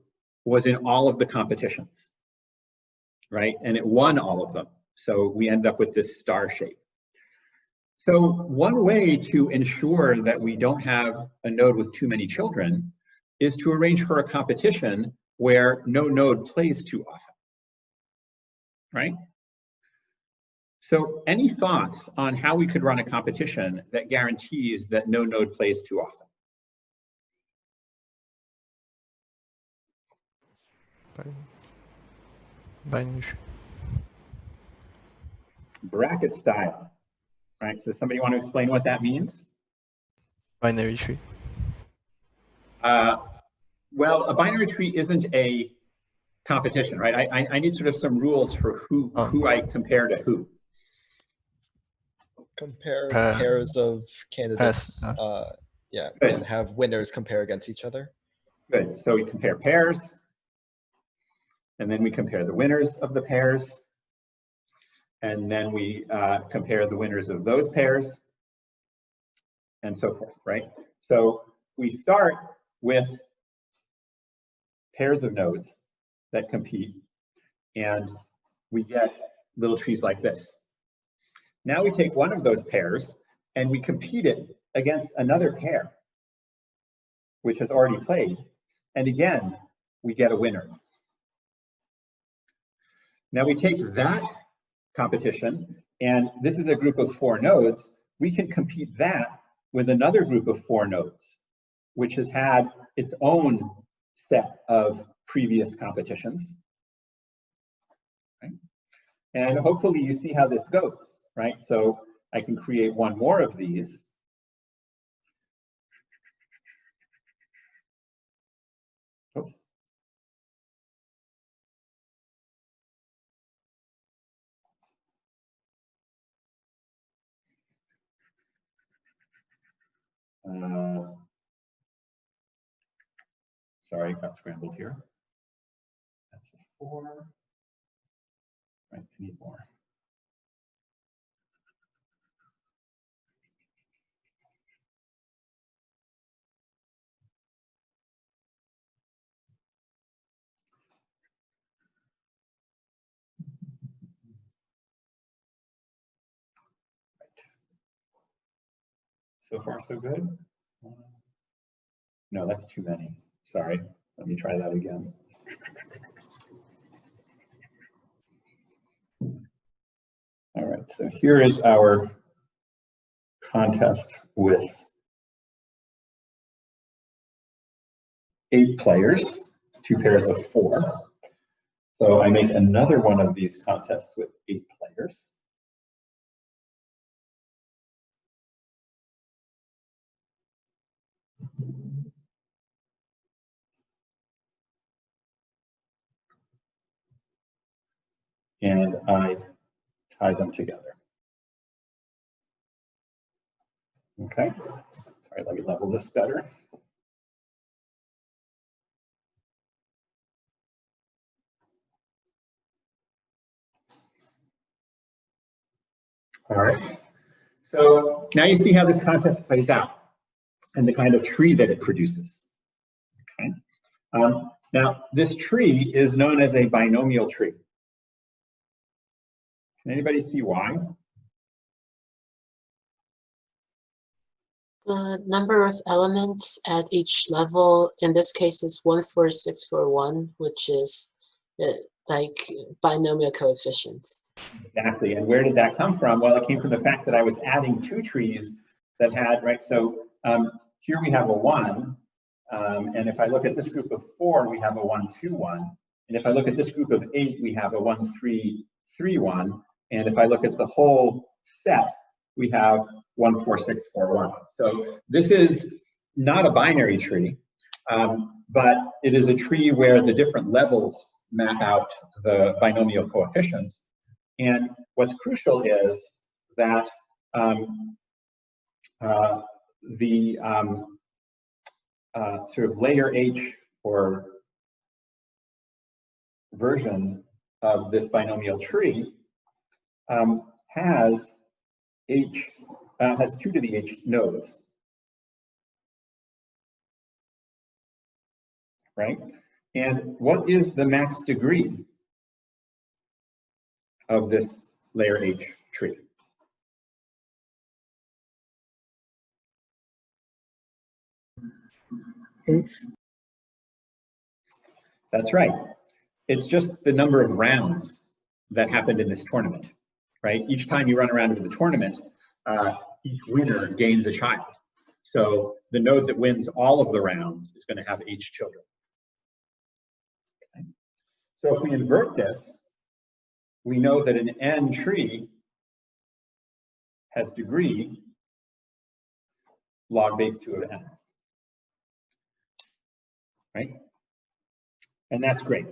was in all of the competitions, right? And it won all of them. So we end up with this star shape. So one way to ensure that we don't have a node with too many children is to arrange for a competition where no node plays too often, right? So any thoughts on how we could run a competition that guarantees that no node plays too often? Binary tree. Bracket style, right? So somebody want to explain what that means? Binary tree. Well, a binary tree isn't a competition, right? I need sort of some rules for who I compare to who. Compare pairs of candidates, yeah, Good. and have winners compare against each other. Good. So we compare pairs, and then we compare the winners of the pairs, and then we compare the winners of those pairs, and so forth, right? So we start with pairs of nodes that compete, and we get little trees like this. Now we take one of those pairs and we compete it against another pair, which has already played, and again, we get a winner. Now we take that competition, and this is a group of 4 nodes, we can compete that with another group of 4 nodes, which has had its own set of previous competitions. Right? And hopefully you see how this goes, right? So I can create one more of these. Oops. Sorry, got scrambled here. That's a 4. Right, I need more. So far, so good? No, that's too many. Sorry. Let me try that again. All right, so here is our contest with 8 players, 2 pairs of 4. So I make another one of these contests with 8 players. And I tie them together. Okay, sorry, let me level this better. All right, so now you see how this contest plays out and the kind of tree that it produces. Okay. Now, this tree is known as a binomial tree. Can anybody see why? The number of elements at each level, in this case, is 1, 4, 6, 4, 1, which is like binomial coefficients. Exactly, and where did that come from? Well, it came from the fact that I was adding 2 trees that had, right, so here we have a 1, and if I look at this group of 4, we have a 1, 2, 1, and if I look at this group of 8, we have a 1, 3, 3, 1, and if I look at the whole set, we have 1, 4, 6, 4, 1. So this is not a binary tree, but it is a tree where the different levels map out the binomial coefficients. And what's crucial is that the sort of layer H or version of this binomial tree has 2 to the H nodes, right? And what is the max degree of this layer H tree? H. That's right. It's just the number of rounds that happened in this tournament, right? Each time you run around into the tournament, each winner gains a child. So the node that wins all of the rounds is going to have H children. Okay. So if we invert this, we know that an N tree has degree log base 2 of N, right? And that's great.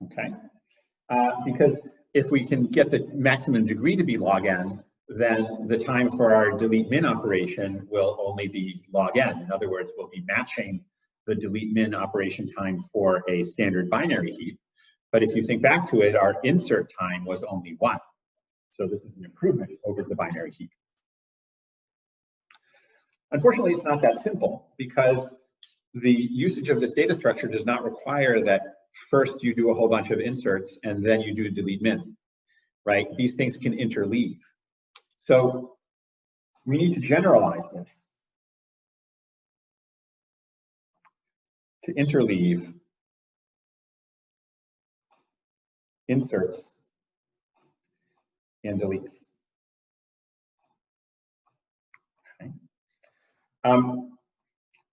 Okay, because if we can get the maximum degree to be log n, then the time for our delete min operation will only be log n. In other words, we'll be matching the delete min operation time for a standard binary heap. But if you think back to it, our insert time was only 1. So this is an improvement over the binary heap. Unfortunately, it's not that simple because the usage of this data structure does not require that first you do a whole bunch of inserts and then you do delete min, right? These things can interleave. So we need to generalize this to interleave inserts and deletes. Okay.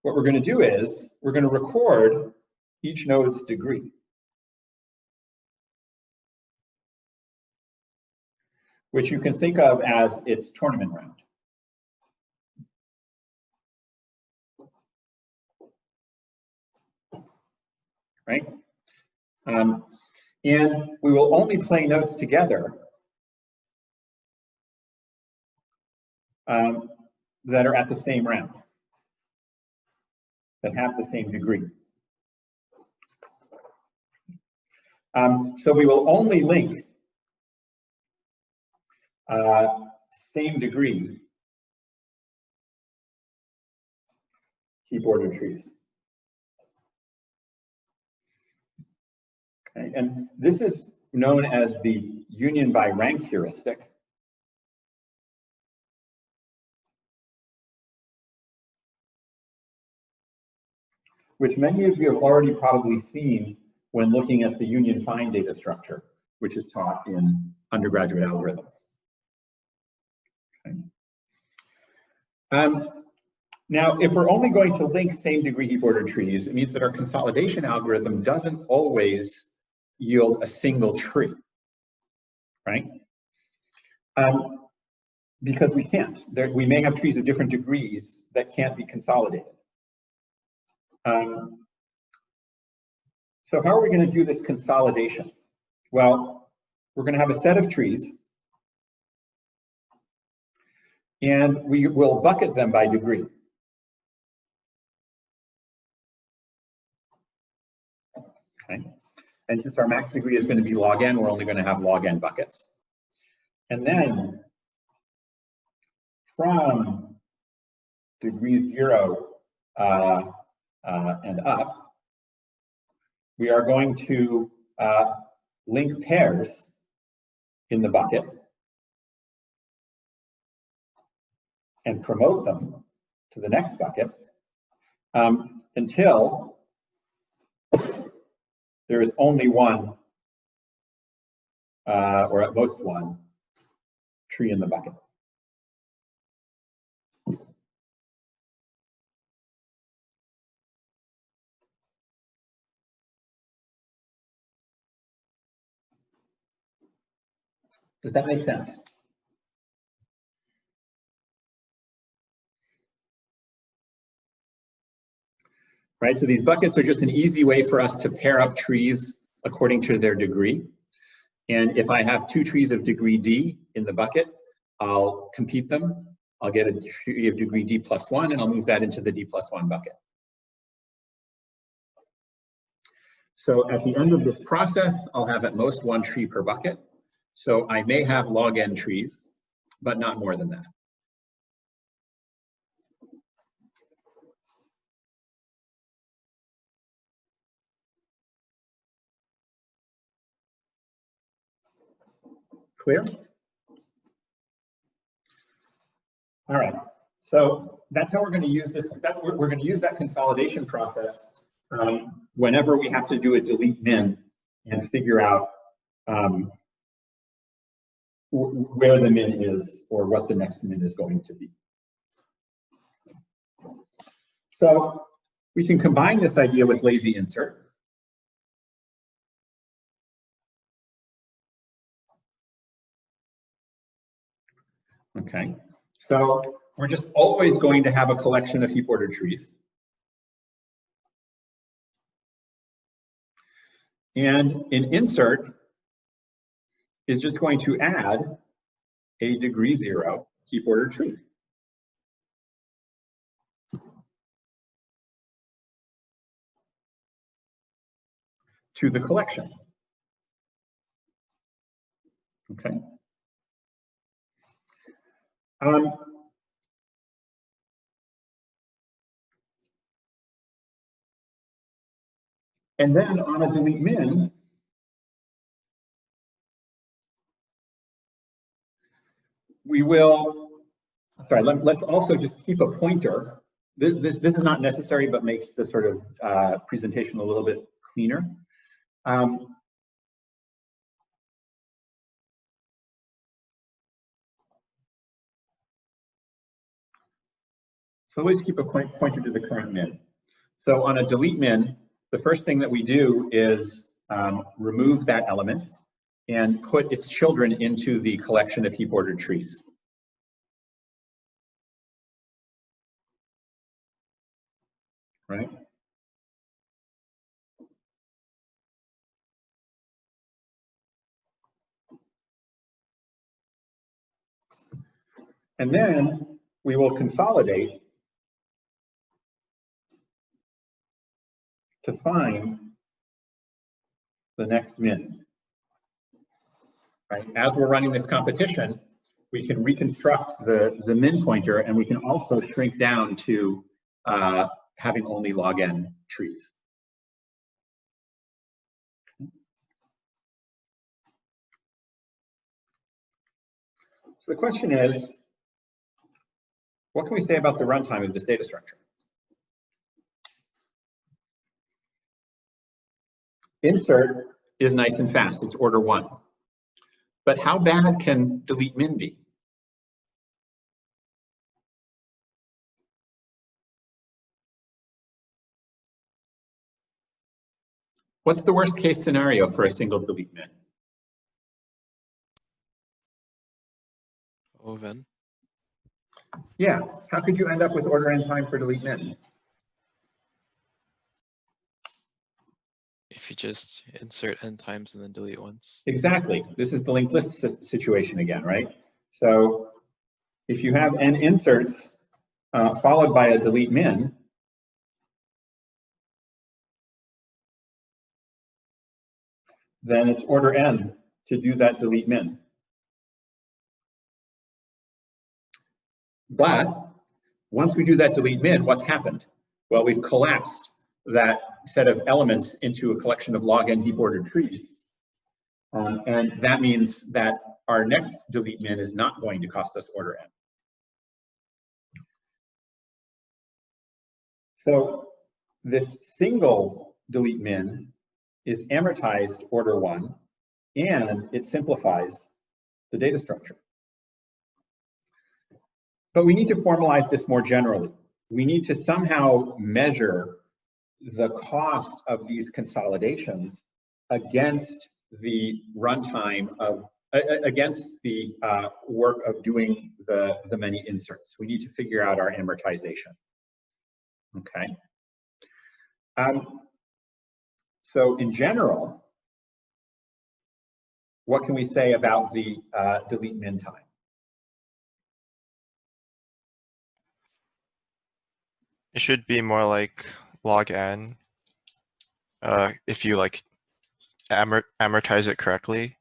What we're going to do is we're going to record each node's degree, which you can think of as its tournament round. Right? And we will only play nodes together that are at the same round, that have the same degree. So we will only link same degree heap ordered trees. Okay, and this is known as the union by rank heuristic. Which many of you have already probably seen when looking at the union find data structure, which is taught in undergraduate algorithms. Okay. Now, if we're only going to link same degree heap ordered trees, it means that our consolidation algorithm doesn't always yield a single tree, right? Because we can't. We may have trees of different degrees that can't be consolidated. So how are we going to do this consolidation? Well, we're going to have a set of trees, and we will bucket them by degree. Okay. And since our max degree is going to be log n, we're only going to have log n buckets. And then from degree 0 and up, we are going to link pairs in the bucket and promote them to the next bucket until there is only one, or at most one, tree in the bucket. Does that make sense? Right, so these buckets are just an easy way for us to pair up trees according to their degree. And if I have 2 trees of degree D in the bucket, I'll compete them. I'll get a tree of degree D plus 1, and I'll move that into the D plus 1 bucket. So at the end of this process, I'll have at most 1 tree per bucket. So I may have log n trees, but not more than that. Clear? All right, so that's how we're going to use this. That's what we're going to use that consolidation process whenever we have to do a delete min and figure out where the min is or what the next min is going to be. So we can combine this idea with lazy insert. Okay, so we're just always going to have a collection of heap ordered trees. And an insert is just going to add a degree 0 heap ordered tree. To the collection. Okay. And then on a delete min, we will, sorry, let's also just keep a pointer. This is not necessary, but makes the sort of presentation a little bit cleaner. So always keep a pointer to the current min. So on a delete min, the first thing that we do is remove that element and put its children into the collection of heap ordered trees. Right? And then we will consolidate to find the next min. Right? As we're running this competition, we can reconstruct the min pointer, and we can also shrink down to having only log n trees. So the question is, what can we say about the runtime of this data structure? Insert is nice and fast, it's order 1. But how bad can delete min be? What's the worst case scenario for a single delete min? Oven. Yeah, how could you end up with order n time for delete min? If you just insert n times and then delete once. Exactly. This is the linked list situation again, right? So if you have n inserts followed by a delete min, then it's order n to do that delete min. But once we do that delete min, what's happened? Well, we've collapsed that set of elements into a collection of log n heap ordered trees. And that means that our next delete min is not going to cost us order n. So this single delete min is amortized order 1, and it simplifies the data structure. But we need to formalize this more generally. We need to somehow measure the cost of these consolidations against the runtime of, against the work of doing the many inserts. We need to figure out our amortization. Okay. So in general, what can we say about the delete min time? It should be more like log n if you like amortize it correctly.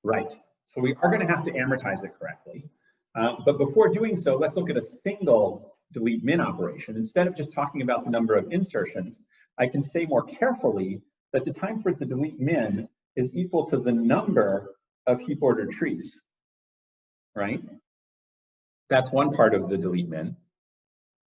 Right. So we are going to have to amortize it correctly. But before doing so, let's look at a single delete min operation. Instead of just talking about the number of insertions, I can say more carefully that the time for the delete min is equal to the number of heap ordered trees, right? That's one part of the delete min,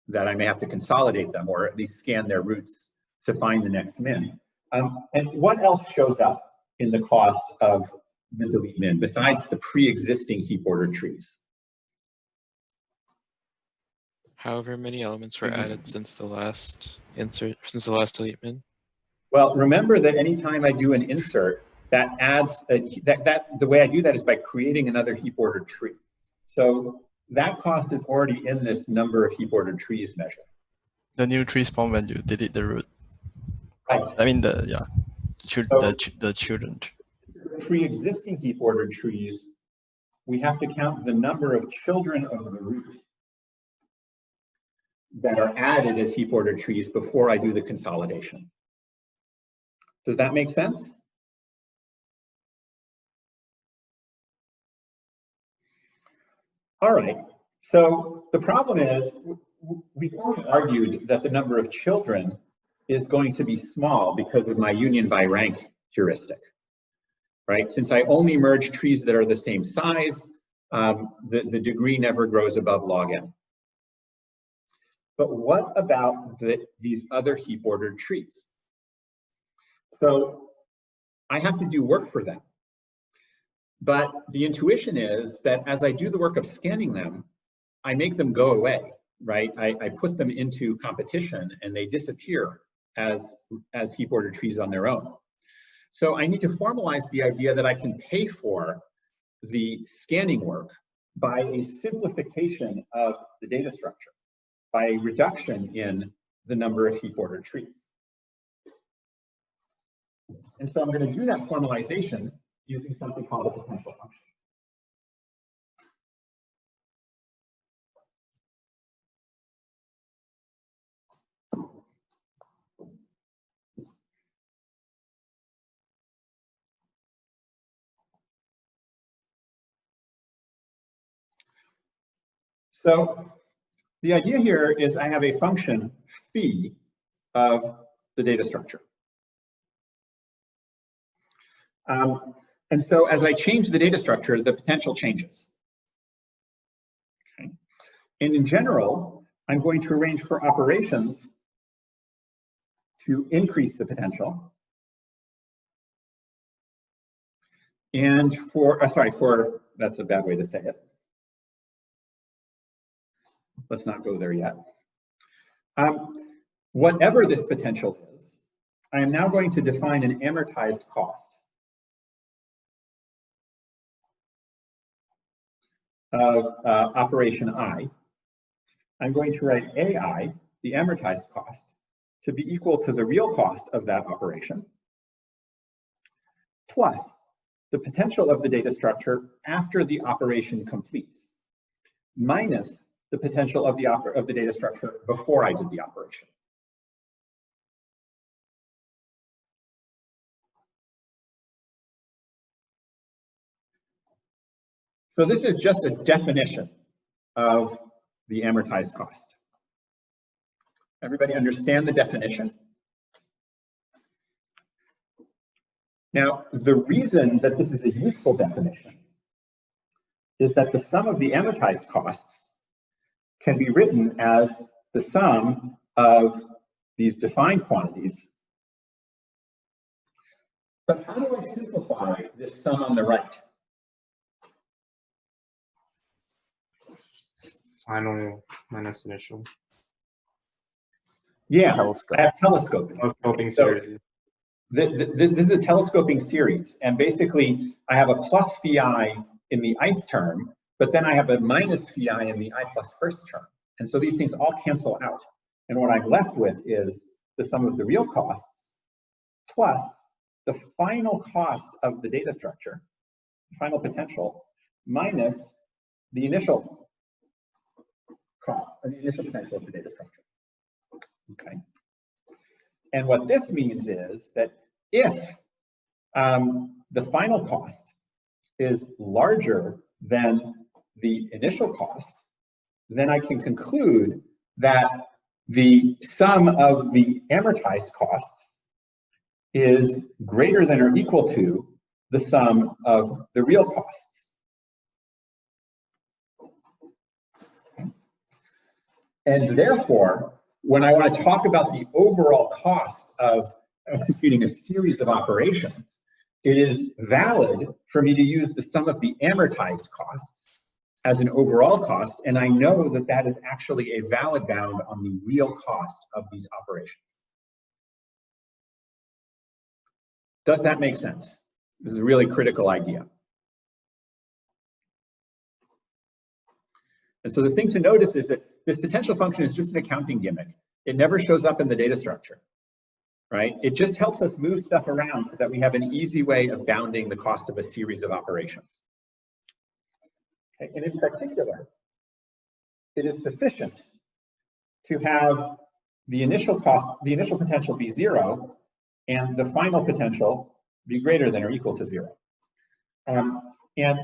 that I may have to consolidate them or at least scan their roots to find the next min. And what else shows up in the cost of the delete min besides the pre-existing heap ordered trees? However many elements were added since the last delete min. Well, remember that anytime I do an insert, that adds the way I do that is by creating another heap ordered tree. So that cost is already in this number of heap ordered trees measure. The new tree spawn when you delete the root. Right. I mean the children. Pre-existing heap ordered trees, we have to count the number of children of the root that are added as heap ordered trees before I do the consolidation. Does that make sense? All right, so the problem is we've already argued that the number of children is going to be small because of my union by rank heuristic, right? Since I only merge trees that are the same size, the degree never grows above log n. But what about these other heap ordered trees? So I have to do work for them. But the intuition is that as I do the work of scanning them, I make them go away, right? I put them into competition and they disappear as heap ordered trees on their own. So I need to formalize the idea that I can pay for the scanning work by a simplification of the data structure, by a reduction in the number of heap ordered trees. And so I'm going to do that formalization using something called a potential function. So the idea here is I have a function phi of the data structure. And so as I change the data structure, the potential changes. And in general, I'm going to arrange for operations to increase the potential. And that's a bad way to say it. Let's not go there yet. Whatever this potential is, I am now going to define an amortized cost of operation I. I'm going to write AI, the amortized cost, to be equal to the real cost of that operation, plus the potential of the data structure after the operation completes, minus the potential of the data structure before I did the operation. So this is just a definition of the amortized cost. Everybody understand the definition? Now, the reason that this is a useful definition is that the sum of the amortized costs can be written as the sum of these defined quantities. But how do I simplify this sum on the right? Final minus initial. Yeah, Telescope. I have telescoping. Telescoping So series. this is a telescoping series, and basically I have a plus phi in the ith term, but then I have a minus phi in the I plus first term. And so these things all cancel out. And what I'm left with is the sum of the real costs plus the final cost of the data structure, the final potential, minus the initial cost, the initial potential of the data structure. Okay. And what this means is that if the final cost is larger than the initial cost, then I can conclude that the sum of the amortized costs is greater than or equal to the sum of the real costs. And therefore, when I want to talk about the overall cost of executing a series of operations, it is valid for me to use the sum of the amortized costs as an overall cost, and I know that that is actually a valid bound on the real cost of these operations. Does that make sense? This is a really critical idea. And so the thing to notice is that this potential function is just an accounting gimmick. It never shows up in the data structure, right? It just helps us move stuff around so that we have an easy way of bounding the cost of a series of operations. Okay, and in particular, it is sufficient to have the initial cost, the initial potential be 0, and the final potential be greater than or equal to 0. And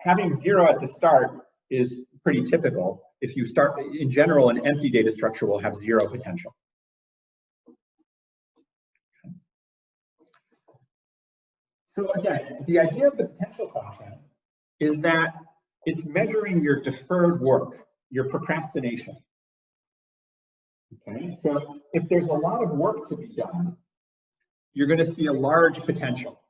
having 0 at the start is pretty typical. If you start, in general, an empty data structure will have 0 potential. So again, the idea of the potential function is that it's measuring your deferred work, your procrastination. Okay, so if there's a lot of work to be done, you're going to see a large potential.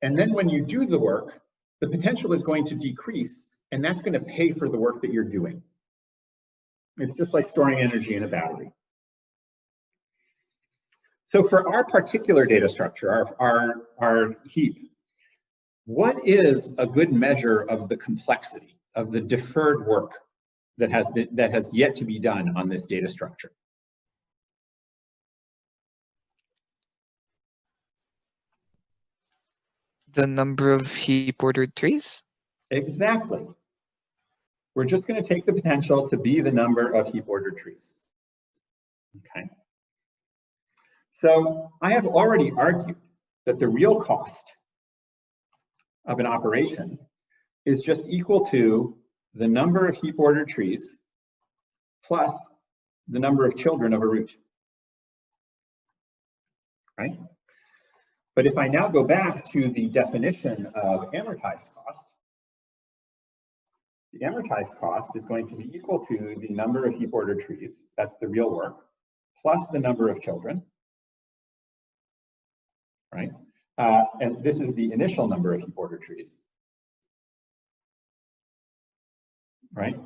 And then when you do the work, the potential is going to decrease, and that's going to pay for the work that you're doing. It's just like storing energy in a battery. So for our particular data structure, our heap, what is a good measure of the complexity, of the deferred work that has yet to be done on this data structure? The number of heap ordered trees? Exactly. We're just going to take the potential to be the number of heap ordered trees. Okay. So I have already argued that the real cost of an operation is just equal to the number of heap ordered trees plus the number of children of a root. Right? But if I now go back to the definition of amortized cost, the amortized cost is going to be equal to the number of heap order trees, that's the real work, plus the number of children, right? And this is the initial number of heap order trees, right?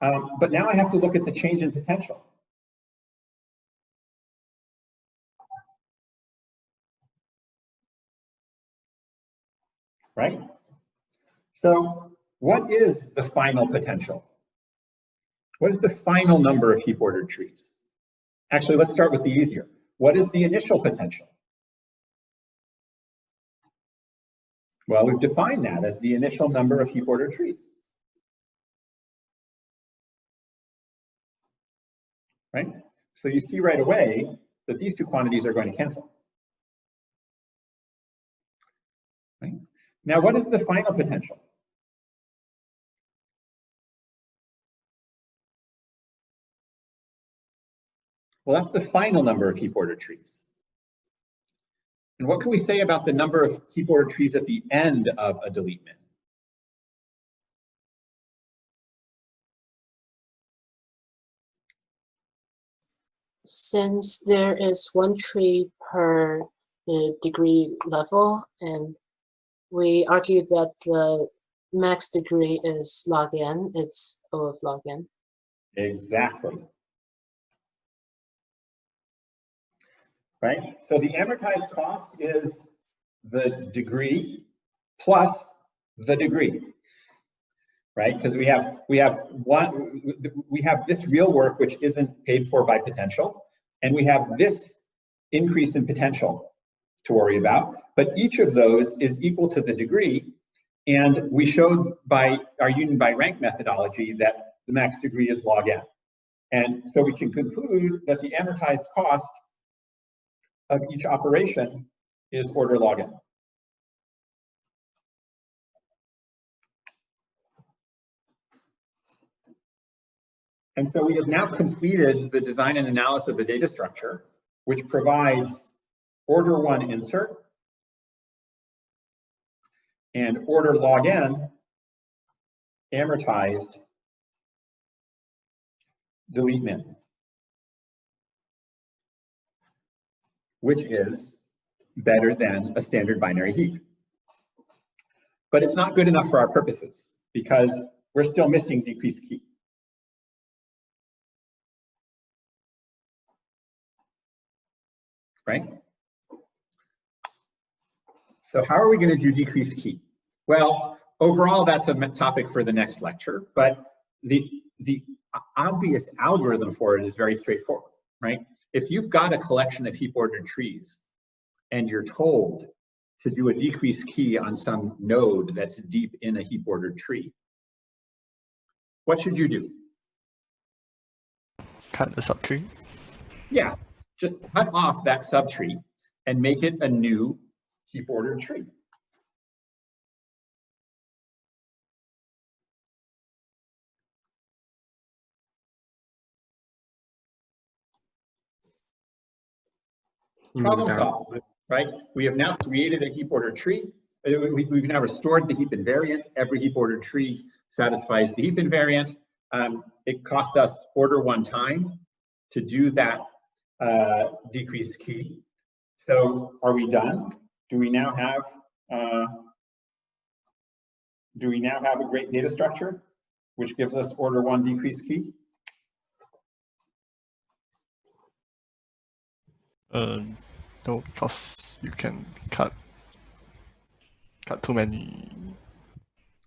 But now I have to look at the change in potential. Right? So what is the final potential? What is the final number of heap ordered trees? Actually, let's start with the easier. What is the initial potential? Well, we've defined that as the initial number of heap ordered trees. Right? So you see right away that these two quantities are going to cancel. Right? Now, what is the final potential? Well, that's the final number of heap ordered trees. And what can we say about the number of heap ordered trees at the end of a delete min? Since there is one tree per degree level, and we argue that the max degree is log n, it's O of log n. Exactly. Right? So the amortized cost is the degree plus the degree. Right? Because we have this real work which isn't paid for by potential, and we have this increase in potential to worry about. But each of those is equal to the degree, and we showed by our union by rank methodology that the max degree is log n. And so we can conclude that the amortized cost of each operation is order log n. And so we have now completed the design and analysis of the data structure, which provides order 1 insert and order log n amortized delete min, which is better than a standard binary heap. But it's not good enough for our purposes because we're still missing decreased key. Right? So how are we going to do decreased key? Well, overall, that's a topic for the next lecture, but the obvious algorithm for it is very straightforward, right? If you've got a collection of heap ordered trees and you're told to do a decreased key on some node that's deep in a heap ordered tree, what should you do? Cut the subtree. Yeah, just cut off that subtree and make it a new heap ordered tree. Problem solved, right? We have now created a heap ordered tree. We've now restored the heap invariant. Every heap ordered tree satisfies the heap invariant. It cost us order 1 time to do that decreased key. So are we done? Do we now have a great data structure which gives us order 1 decreased key? No, because you can cut too many.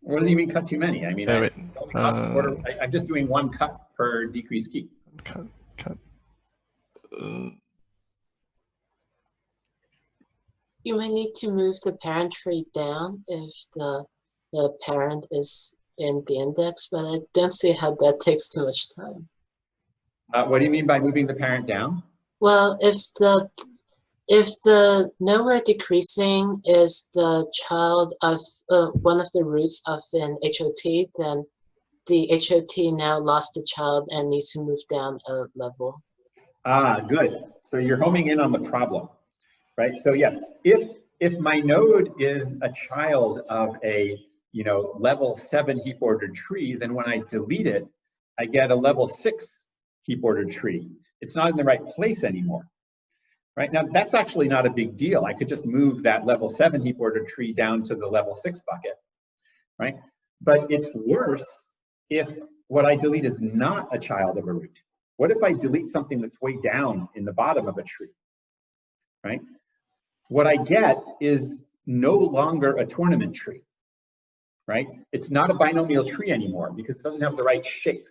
What do you mean cut too many? I mean, Wait. I'm just doing 1 cut per decreased key. Cut. You may need to move the parent tree down if the parent is in the index, but I don't see how that takes too much time. What do you mean by moving the parent down? Well, if the node we're decreasing is the child of one of the roots of an HOT, then the HOT now lost a child and needs to move down a level. Ah, good. So you're homing in on the problem, right? So yes, if my node is a child of a level 7 heap ordered tree, then when I delete it, I get a level 6 heap ordered tree. It's not in the right place anymore. Right now, that's actually not a big deal. I could just move that level 7 heap ordered tree down to the level 6 bucket, right? But it's worse if what I delete is not a child of a root. What if I delete something that's way down in the bottom of a tree, right? What I get is no longer a tournament tree, right? It's not a binomial tree anymore because it doesn't have the right shape.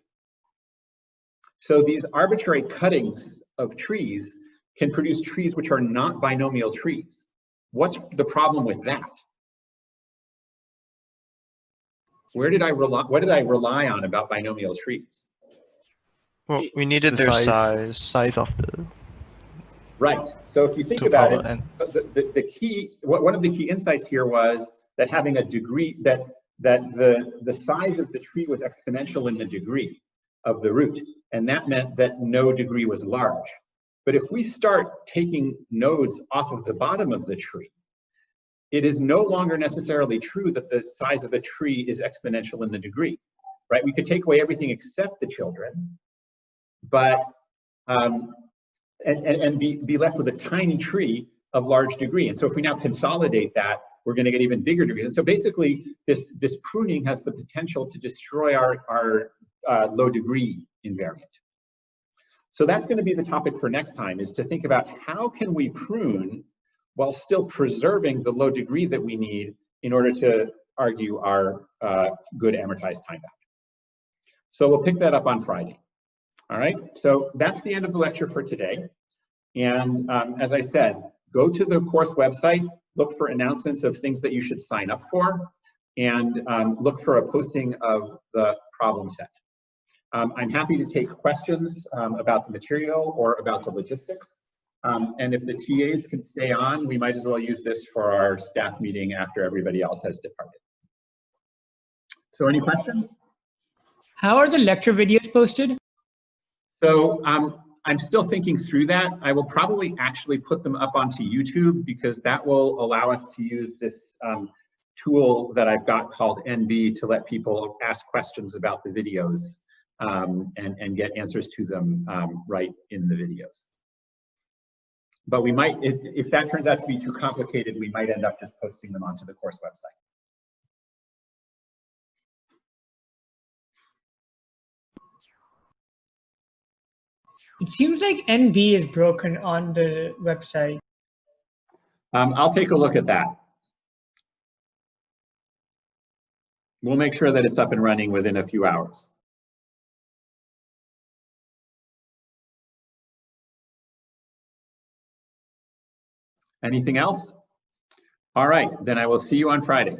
So these arbitrary cuttings of trees can produce trees which are not binomial trees. What's the problem with that? What did I rely on about binomial trees? Well, we needed The their size size. of the Right. So if you think to about power it, n. the key, one of the key insights here was that having a degree, that the size of the tree was exponential in the degree of the root, and that meant that no degree was large. But if we start taking nodes off of the bottom of the tree, it is no longer necessarily true that the size of a tree is exponential in the degree, right? We could take away everything except the children, but and be left with a tiny tree of large degree. And so if we now consolidate that, we're going to get even bigger degrees. And so basically, this pruning has the potential to destroy our low degree invariant. So that's going to be the topic for next time, is to think about how can we prune while still preserving the low degree that we need in order to argue our good amortized time bound. So we'll pick that up on Friday. All right, so that's the end of the lecture for today. And as I said, go to the course website, look for announcements of things that you should sign up for, and look for a posting of the problem set. I'm happy to take questions about the material or about the logistics. And if the TAs can stay on, we might as well use this for our staff meeting after everybody else has departed. So any questions? How are the lecture videos posted? So I'm still thinking through that. I will probably actually put them up onto YouTube because that will allow us to use this tool that I've got called NB to let people ask questions about the videos and get answers to them right in the videos. But we might, if that turns out to be too complicated, we might end up just posting them onto the course website. It seems like NB is broken on the website. I'll take a look at that. We'll make sure that it's up and running within a few hours. Anything else? All right, then I will see you on Friday.